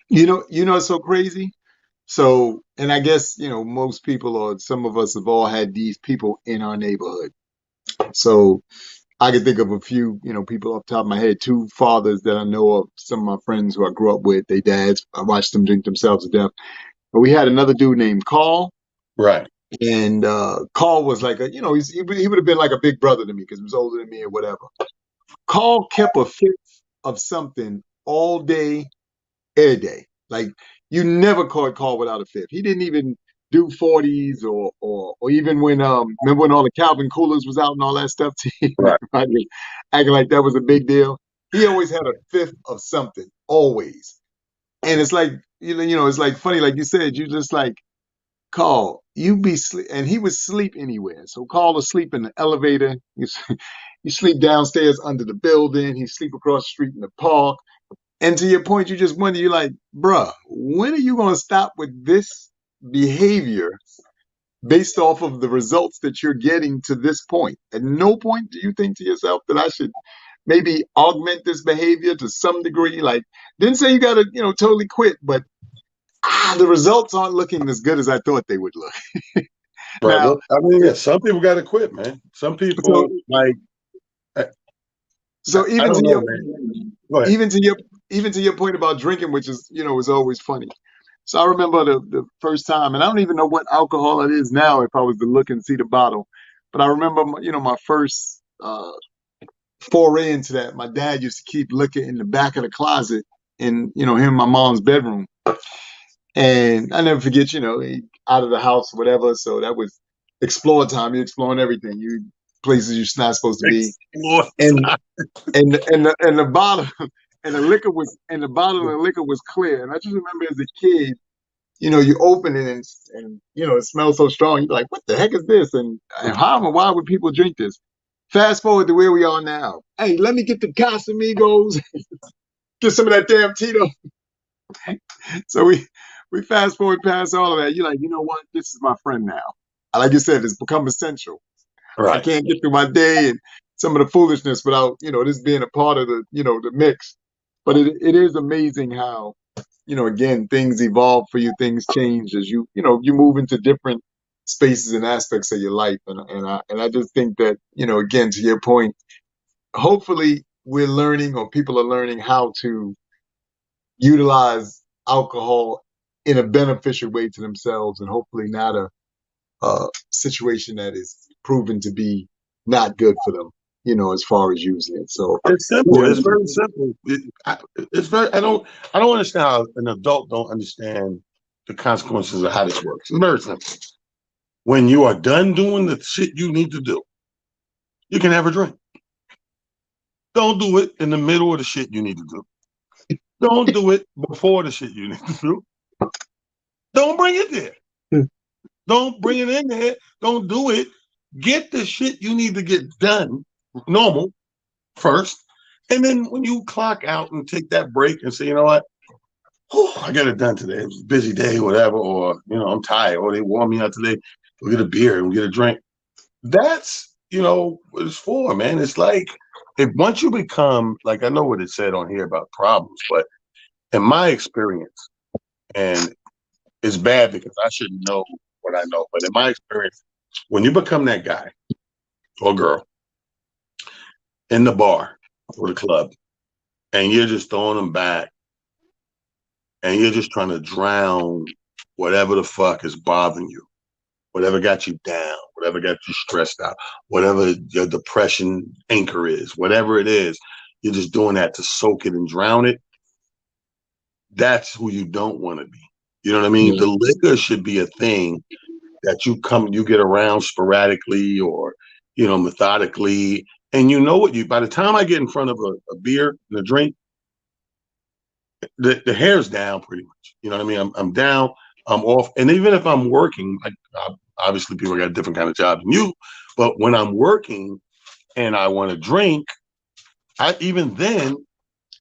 It's so crazy. So, and I guess, most people or some of us have all had these people in our neighborhood. So I can think of a few, people off the top of my head, two fathers that I know of, some of my friends who I grew up with, they dads, I watched them drink themselves to death. But we had another dude named Carl, Right. and Carl was like he would have been like a big brother to me because he was older than me or whatever. Carl kept a fifth of something all day, every day. Like you never caught Carl without a fifth. He didn't even do 40s or even when remember when all the Calvin Coolers was out and all that stuff Right. acting like that was a big deal. He always had a fifth of something, always. And it's like, it's like funny, like you said, you just like Carl, you be sleep, and he would sleep anywhere. So Carl would sleep in the elevator. You sleep downstairs under the building. He sleep across the street in the park. And to your point, you just wonder, you're like, bruh, when are you going to stop with this behavior based off of the results that you're getting to this point? At no point do you think to yourself that I should maybe augment this behavior to some degree. Like, didn't say you got to, totally quit, but the results aren't looking as good as I thought they would look. Right. Now, Well, I mean, yeah, some people got to quit, man. Some so people like I, so I even don't to know, your man. Go ahead. even to your even to your point about drinking, which is always funny. So I remember the first time, and I don't even know what alcohol it is now if I was to look and see the bottle, but I remember my first foray into that. My dad used to keep liquor in the back of the closet in him and my mom's bedroom. And I never forget, he out of the house, whatever. So that was explore time. You're exploring everything. You places you're not supposed to be. Explore And time. and the bottle and the bottle of the liquor was clear. And I just remember as a kid, you open it and it smells so strong. You're like, what the heck is this? And how and why would people drink this? Fast forward to where we are now. Hey, let me get the Casamigos, get some of that damn Tito. So we fast forward past all of that. You're like, you know what? This is my friend now. Like you said, it's become essential. I Right. can't get through my day and some of the foolishness without this being a part of the mix. But it is amazing how again things evolve for you, things change as you move into different spaces and aspects of your life, and I just think that again to your point, hopefully we're learning or people are learning how to utilize alcohol in a beneficial way to themselves and hopefully not a situation that is proven to be not good for them, as far as using it. So, It's simple. yeah, It's very simple. It's very. I don't understand how an adult don't understand the consequences of how this works. It's very simple. When you are done doing the shit you need to do, you can have a drink. Don't do it in the middle of the shit you need to do. Don't do it before the shit you need to do. Don't bring it there. Don't bring it in there. Don't do it. Get the shit you need to get done normal first. And then when you clock out and take that break and say, you know what? Whew, I got it done today. It was a busy day, whatever, or I'm tired, or they wore me out today. We'll get a beer and we'll get a drink. That's what it's for, man. It's like if once you become like I know what it said on here about problems, but in my experience, and it's bad because I shouldn't know what I know, but in my experience, when you become that guy or girl in the bar or the club, and you're just throwing them back, and you're just trying to drown whatever the fuck is bothering you, whatever got you down, whatever got you stressed out, whatever your depression anchor is, whatever it is, you're just doing that to soak it and drown it. That's who you don't want to be. You know what I mean? yeah, The liquor should be a thing that you get around sporadically or, methodically. And by the time I get in front of a beer and a drink, the hair's down pretty much. You know what I mean? I'm down, I'm off. And even if I'm working, like obviously people got a different kind of job than you, but when I'm working and I want to drink, even then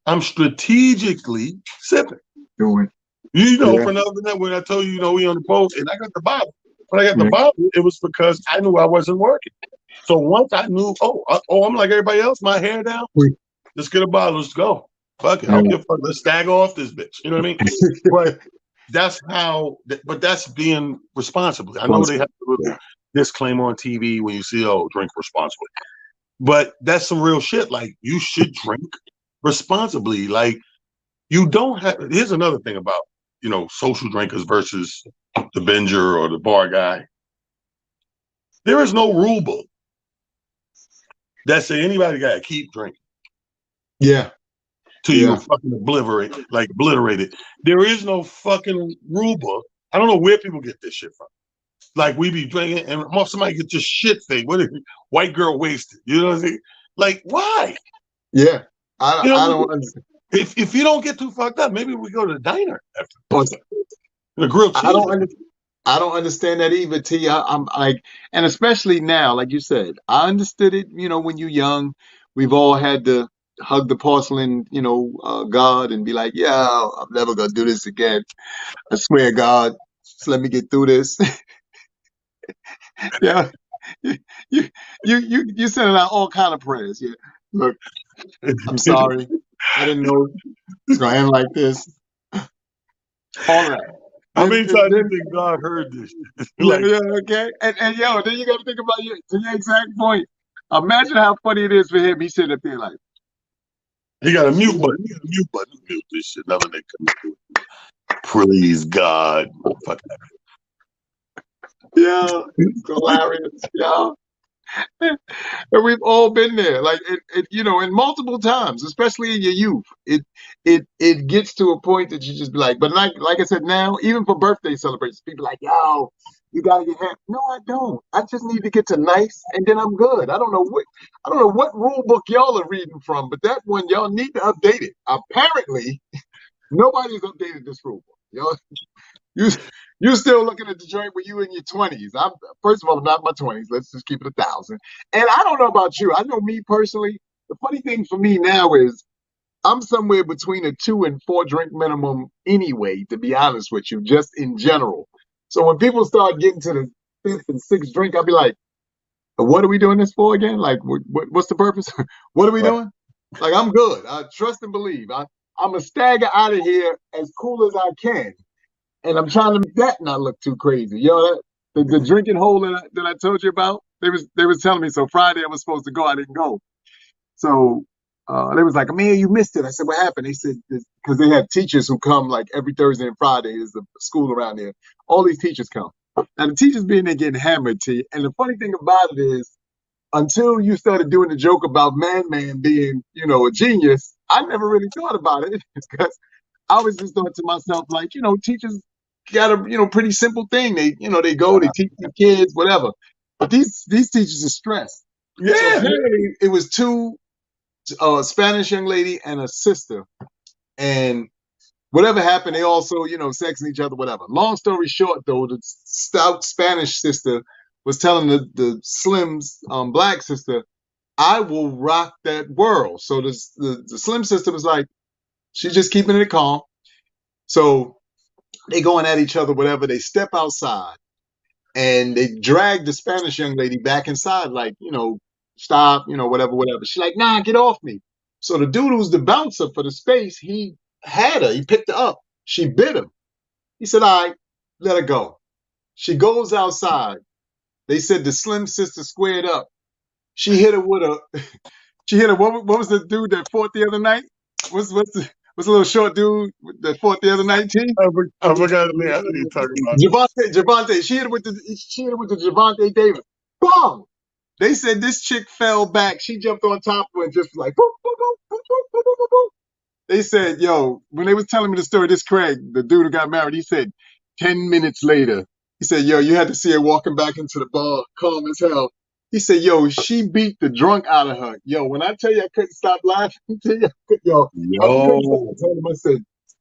I'm strategically sipping. doing, yeah, For another night when I told you, we on the post and I got the bottle. When I got the yeah, bottle, it was because I knew I wasn't working. So once I knew, I'm like everybody else, my hair down. Let's get a bottle. Let's go. Fuck it. I yeah, don't give a fuck. Let's stagger off this bitch. You know what I mean? But that's how. But that's being responsibly. I know they have a little yeah, disclaimer on TV when you see, drink responsibly. But that's some real shit. Like you should drink responsibly. Like you don't have. Here's another thing about social drinkers versus the binger or the bar guy. There is no rule book that say anybody got to keep drinking yeah, till you yeah. fucking obliterate it. There is no fucking rule book. I don't know where people get this shit from. Like we be drinking, and somebody gets just shit thing. What is it? White girl wasted? You know what I'm saying? Like why? Yeah, You I know, don't understand. if you don't get too fucked up, maybe we go to the diner after Or the grilled I cheese. don't understand. I don't understand that either, T. I'm like, and especially now, like you said, I understood it. When you're young, we've all had to hug the porcelain, God, and be like, "Yeah, I'm never gonna do this again. I swear, God, just let me get through this." Yeah, you, you, you sending out all kind of prayers. Yeah, look, I'm sorry. I didn't know it's gonna end like this. All of that. How Then, many times do you then think God heard this? Yeah, Like yeah, okay. And yo, then you got to think about to your exact point. Imagine how funny it is for him. He's sitting up there like, he got a mute button. He got a mute button. Mute this shit. Never they come through. Praise God. Fuck yeah, it's hilarious. Yeah. And we've all been there, like and multiple times, especially in your youth. It gets to a point that you just be like, but like I said, now even for birthday celebrations, people are like, yo, you gotta get happy. No, I don't. I just need to get to nice, and then I'm good. I don't know what rule book y'all are reading from, but that one y'all need to update it. Apparently, nobody's updated this rule book. You you still looking at the joint when you in your 20s. I'm first of all, I'm not in my 20s. Let's just keep it 1,000. And I don't know about you. I know me personally. The funny thing for me now is I'm somewhere between a 2 and 4 drink minimum anyway. To be honest with you, just in general. So when people start getting to the fifth and sixth drink, I'll be like, "What are we doing this for again? Like, what's the purpose? What are we that. doing?" Like, I'm good. I trust and believe. I'm a stagger out of here as cool as I can, and I'm trying to make that not look too crazy. The drinking hole that I told you about, they was telling me. So Friday I was supposed to go, I didn't go. So they was like, "Man, you missed it." I said, "What happened?" They said, "Because they have teachers who come like every Thursday and Friday. There's a school around there. All these teachers come, and the teachers being there getting hammered. To you. And the funny thing about it is, until you started doing the joke about Man being, a genius, I never really thought about it because I always just thought to myself, like, teachers got a, pretty simple thing. They go, they teach the kids, whatever. But these teachers are stressed. So Yeah. apparently it was two, a Spanish young lady and a sister. And whatever happened, they also, sexing each other, whatever. Long story short, though, the stout Spanish sister was telling the Slim's black sister, I will rock that world. So the Slim sister was like, she's just keeping it calm. So they going at each other, whatever. They step outside and they drag the Spanish young lady back inside, like, stop, whatever, whatever. She's like, nah, get off me. So the dude who's the bouncer for the space, he had her. He picked her up. She bit him. He said, all right, let her go. She goes outside. They said the Slim sister squared up. She hit her with a, she hit her, what was the dude that fought the other night? What's the little short dude that fought the other night, T? I forgot the name. I know you're talking about. Javante. She hit it with the Javante Davis. Boom! They said this chick fell back. She jumped on top of it and just like boop, boop, boop, boop, boop, boop, boop, boop. They said, yo, when they was telling me the story, this Craig, the dude who got married, he said 10 minutes later, he said, yo, you had to see her walking back into the bar, calm as hell. He said, yo, she beat the drunk out of her. Yo, when I tell you I couldn't stop laughing, I couldn't stop. Yo. I told him, I said,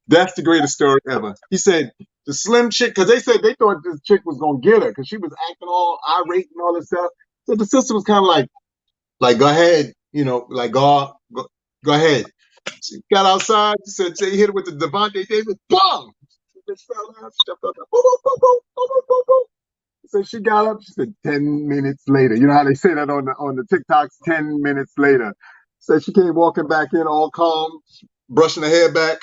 that's the greatest story ever. He said, the slim chick, because they said they thought this chick was going to get her because she was acting all irate and all this stuff. So the sister was kind of like, go ahead, like, go ahead. She got outside. She said, she hit it with the Devontae Davis. Boom! She just fell down. She jumped up. Boom, boom, boom, boom, boom, boom, boom, boom. So she got up. She said, 10 minutes later. You know how they say that on the TikToks, 10 minutes later. So she came walking back in all calm, brushing her hair back.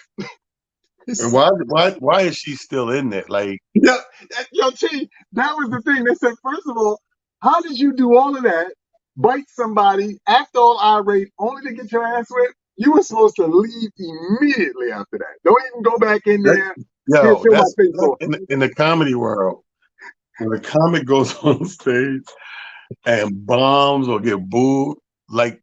And why is she still in there? Like, Yeah, yo, T, that was the thing. They said, first of all, how did you do all of that, bite somebody, act all irate, only to get your ass whipped? You were supposed to leave immediately after that. Don't even go back in that, there. Here, yo, show my that's face off. in the comedy world. When a comic goes on stage and bombs or get booed, like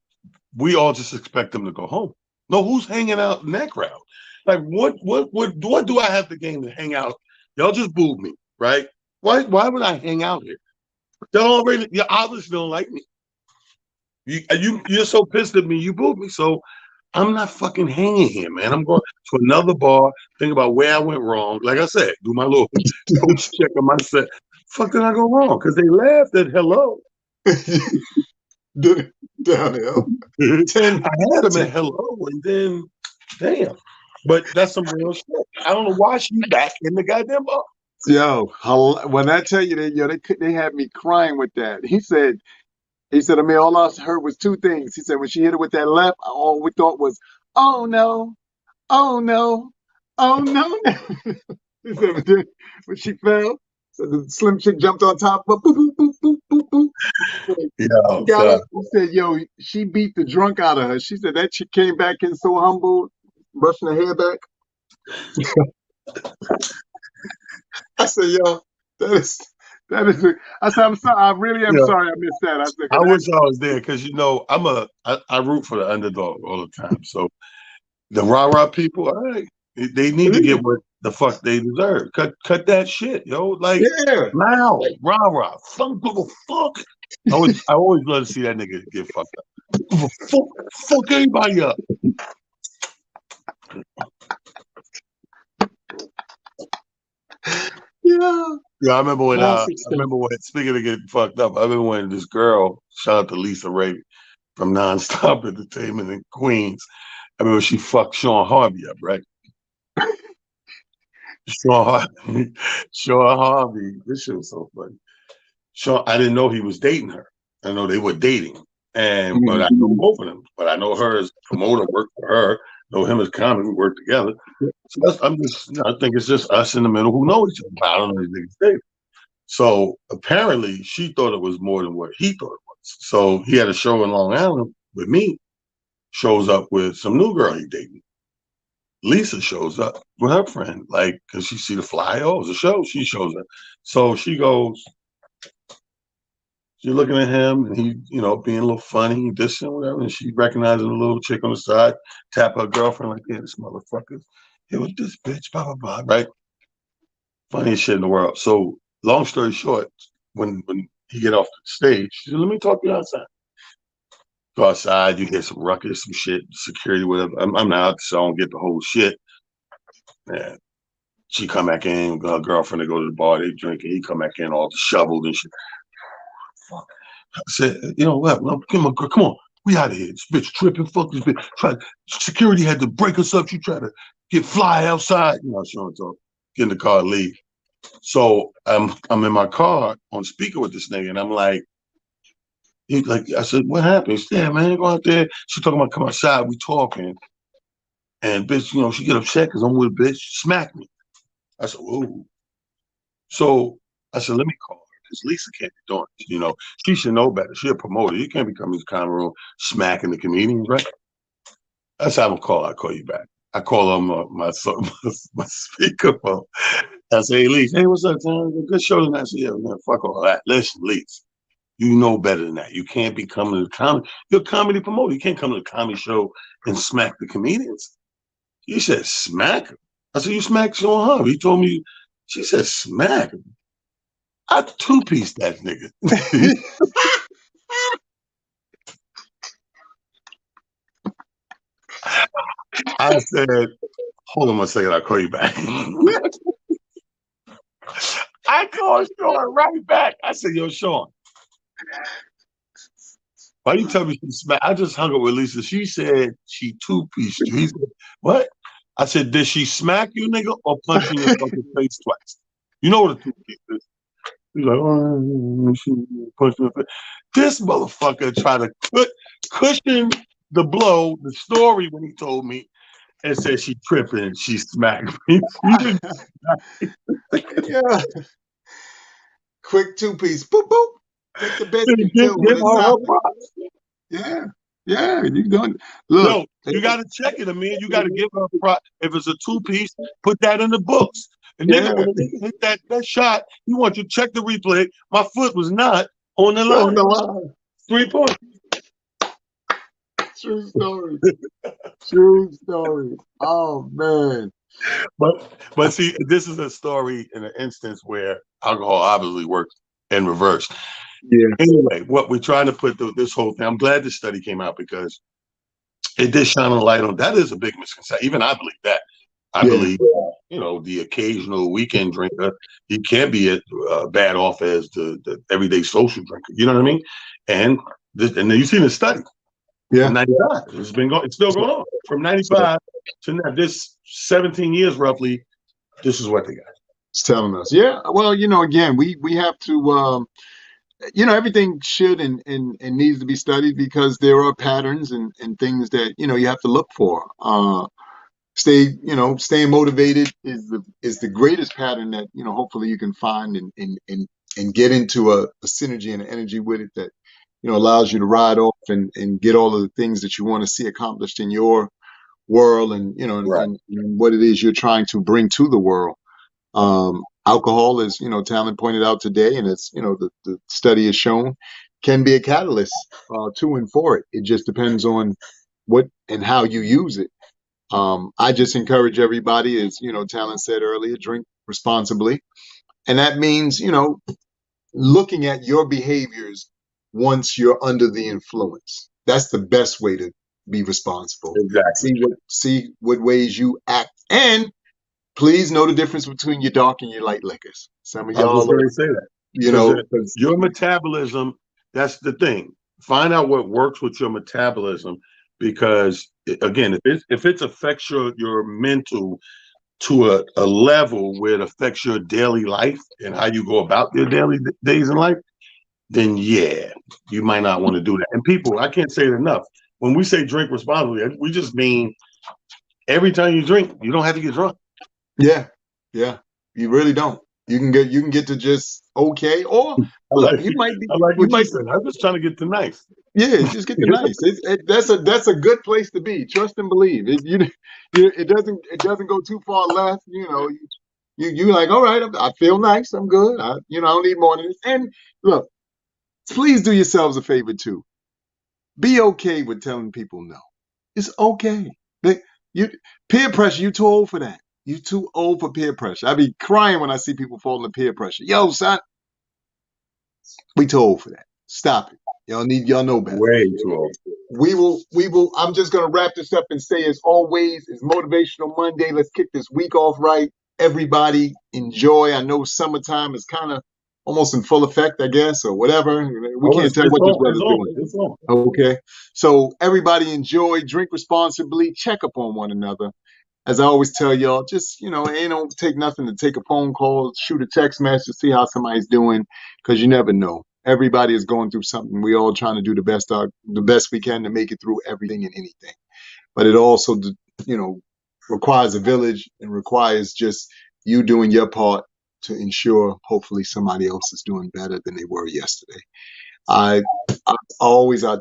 we all just expect them to go home. No, who's hanging out in that crowd? Like, what do I have to gain to hang out? Y'all just booed me, right? Why would I hang out here? They already, you obviously don't like me. You're so pissed at me, you booed me. So I'm not fucking hanging here, man. I'm going to another bar, think about where I went wrong. Like I said, do my little coach check on my set. Fuck did I go wrong? Because they laughed at hello. Did it downhill. I 10, had them 10. at hello, and then damn. But that's some real shit. I don't know why she back in the goddamn bar. Yo, when I tell you that, yo, they had me crying with that. He said, I mean, all I heard was two things. He said, when she hit it with that left, all we thought was, oh no, oh no, oh no. He said, but then when she fell, so the slim chick jumped on top of her, boop, boop, boop, boop, boop, boop. He Yo, got son. up. He said, yo, she beat the drunk out of her. She said that chick came back in so humble, brushing her hair back. I said, yo, that is. I said, I'm sorry. I really am Yeah. sorry I missed that. I said, I 'cause wish that, I was there because I root for the underdog all the time. So the rah rah people, all right, they need to get what the fuck they deserve. Cut that shit, yo. Like yeah. now, rah rah, fuck, give a fuck. I always love to see that nigga get fucked up. Give a fuck everybody up. Yeah. Yeah, I remember when Classic stuff. speaking of getting fucked up, I remember when this girl, shout out to Lisa Ray from Nonstop Entertainment in Queens. I remember she fucked Sean Harvey up, right? Sean Harvey, Sean Harvey. This shit was so funny. Sean, I didn't know he was dating her. I know they were dating, but Mhm. I know both of them. But I know her as promoter worked for her. Know him as comic. We work together. So I'm just, I think it's just us in the middle who know each other. But I don't know these niggas dating. So apparently, she thought it was more than what he thought it was. So he had a show in Long Island with me. Shows up with some new girl he dating. Lisa shows up with her friend, like, because she see the flyer. Oh, it's a show. She shows up. So she goes, she's looking at him, and he, being a little funny, this and whatever. And she recognizes a little chick on the side, tap her girlfriend, like, yeah, this motherfucker. It was this bitch, blah, blah, blah, right? Funniest shit in the world. So, long story short, when he get off the stage, she said, let me talk to you outside. Go outside, you hear some ruckus, some shit, security, whatever. I'm not, so I don't get the whole shit. Man, she come back in, her girlfriend, they go to the bar, they drink, and he come back in all disheveled and shit. Fuck. I said, you know what? No, come on. We out of here. This bitch tripping. Fuck this bitch. Security had to break us up. She tried to get fly outside. She don't talk. Get in the car, leave. So I'm in my car on speaker with this nigga, and I'm like, I said, what happened? He said, yeah, man, go out there. She talking about come outside. We talking, and bitch, she get upset because I'm with a bitch. Smack me. I said, whoa. So I said, let me call her because Lisa can't be doing this. She should know better. She a promoter. You can't be coming to the common room smacking the comedians, right? I said, I'm gonna call. I'll call you back. I call on my speakerphone. I say, hey, Lisa, hey, what's up, Tom? Good show tonight. I said, yeah, man, fuck all that. Listen, Lisa, you know better than that. You can't be coming to the comedy. You're a comedy promoter. You can't come to the comedy show and smack the comedians. He said, smack him. I said, you smack Sean Harvey. He told me, she said, smack him. I two-piece that nigga. I said, hold on a second, I'll call you back. I called Sean right back. I said, yo, Sean, why you tell me she smacked? I just hung up with Lisa. She said she two-pieced you. He said, what? I said, did she smack you, nigga, or punch you in your fucking face twice? You know what a two-piece is. He's like, oh, she punched me in the face. This motherfucker tried to cushion the blow, the story when he told me, and said she tripping, she smacked me. She didn't. Yeah. Quick two piece. Boop boop. Take the biscuit too Give when it's her not. her props. Yeah. Yeah. You done. Look. Yo, you got to check it, Amir. You got to give her a prop. If it's a two-piece, put that in the books. And nigga, Yeah. when the nigga hit that shot, you want you to check the replay. My foot was not on the On line. the line. 3 points. True story. True story. Oh man. But see, this is a story in an instance where alcohol obviously works in reverse. Yeah, Anyway, what we're trying to put this whole thing, I'm glad this study came out because it did shine a light on that is a big misconception. Even I believe that. I yeah, believe, the occasional weekend drinker, he can't be as bad off as the everyday social drinker. You know what I mean? And and then you see the study from yeah. '95. It's been going. It's still So, going on from so '95 to now. This 17 years roughly. This is what they got. it's telling us. Yeah. Well, again, we have to. Everything should and needs to be studied because there are patterns and things that you have to look for. Staying motivated is the greatest pattern that hopefully you can find and get into a synergy and an energy with it that allows you to ride off and get all of the things that you want to see accomplished in your world and Right. and what it is you're trying to bring to the world. Alcohol, as Talon pointed out today, and it's the study has shown, can be a catalyst to and for it. It just depends on what and how you use it. I just encourage everybody, as Talon said earlier, drink responsibly, and that means looking at your behaviors once you're under the influence. That's the best way to be responsible. Exactly. See what ways you act, and please know the difference between your dark and your light liquors. Some of I was just y'all, going to say that you because know, 'cause- your metabolism, that's the thing. Find out what works with your metabolism because, again, if it affects your mental to a level where it affects your daily life and how you go about your daily days in life, then yeah, you might not want to do that. And people, I can't say it enough. When we say drink responsibly, we just mean every time you drink, you don't have to get drunk. yeah, yeah, you really don't. You can get to just okay, or I look, like you might be I like you what you might said. I'm just trying to get to nice. yeah, just get the nice. That's a good place to be. Trust and believe. It doesn't go too far left. You like all right. I feel nice. I'm good. I don't need more than this. And look, please do yourselves a favor too. Be okay with telling people no. It's okay. They, you peer pressure. You too old for that. You too old for peer pressure. I be crying when I see people fall into peer pressure. Yo, son, we too old for that. Stop it. Y'all know better. Way too old. We will. I'm just gonna wrap this up and say, as always, it's Motivational Monday. Let's kick this week off right. Everybody enjoy. I know summertime is kind of almost in full effect, I guess, or whatever. We Oh, can't it's, tell it's what this on. It's weather's on. doing. It's on. Okay. So everybody enjoy, drink responsibly, check up on one another. As I always tell y'all, just, it don't take nothing to take a phone call, shoot a text message, see how somebody's doing, because you never know. Everybody is going through something. We all trying to do the best we can to make it through everything and anything. But it also, you know, requires a village and requires just you doing your part to ensure hopefully somebody else is doing better than they were yesterday. I, I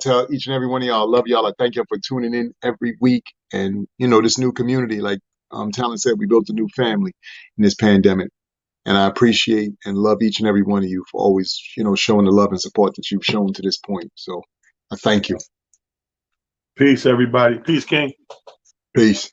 tell each and every one of y'all, I love y'all. I thank y'all for tuning in every week. And, this new community, like Talon said, we built a new family in this pandemic. And I appreciate and love each and every one of you for always, showing the love and support that you've shown to this point. So I thank you. Peace, everybody. Peace, King. Peace.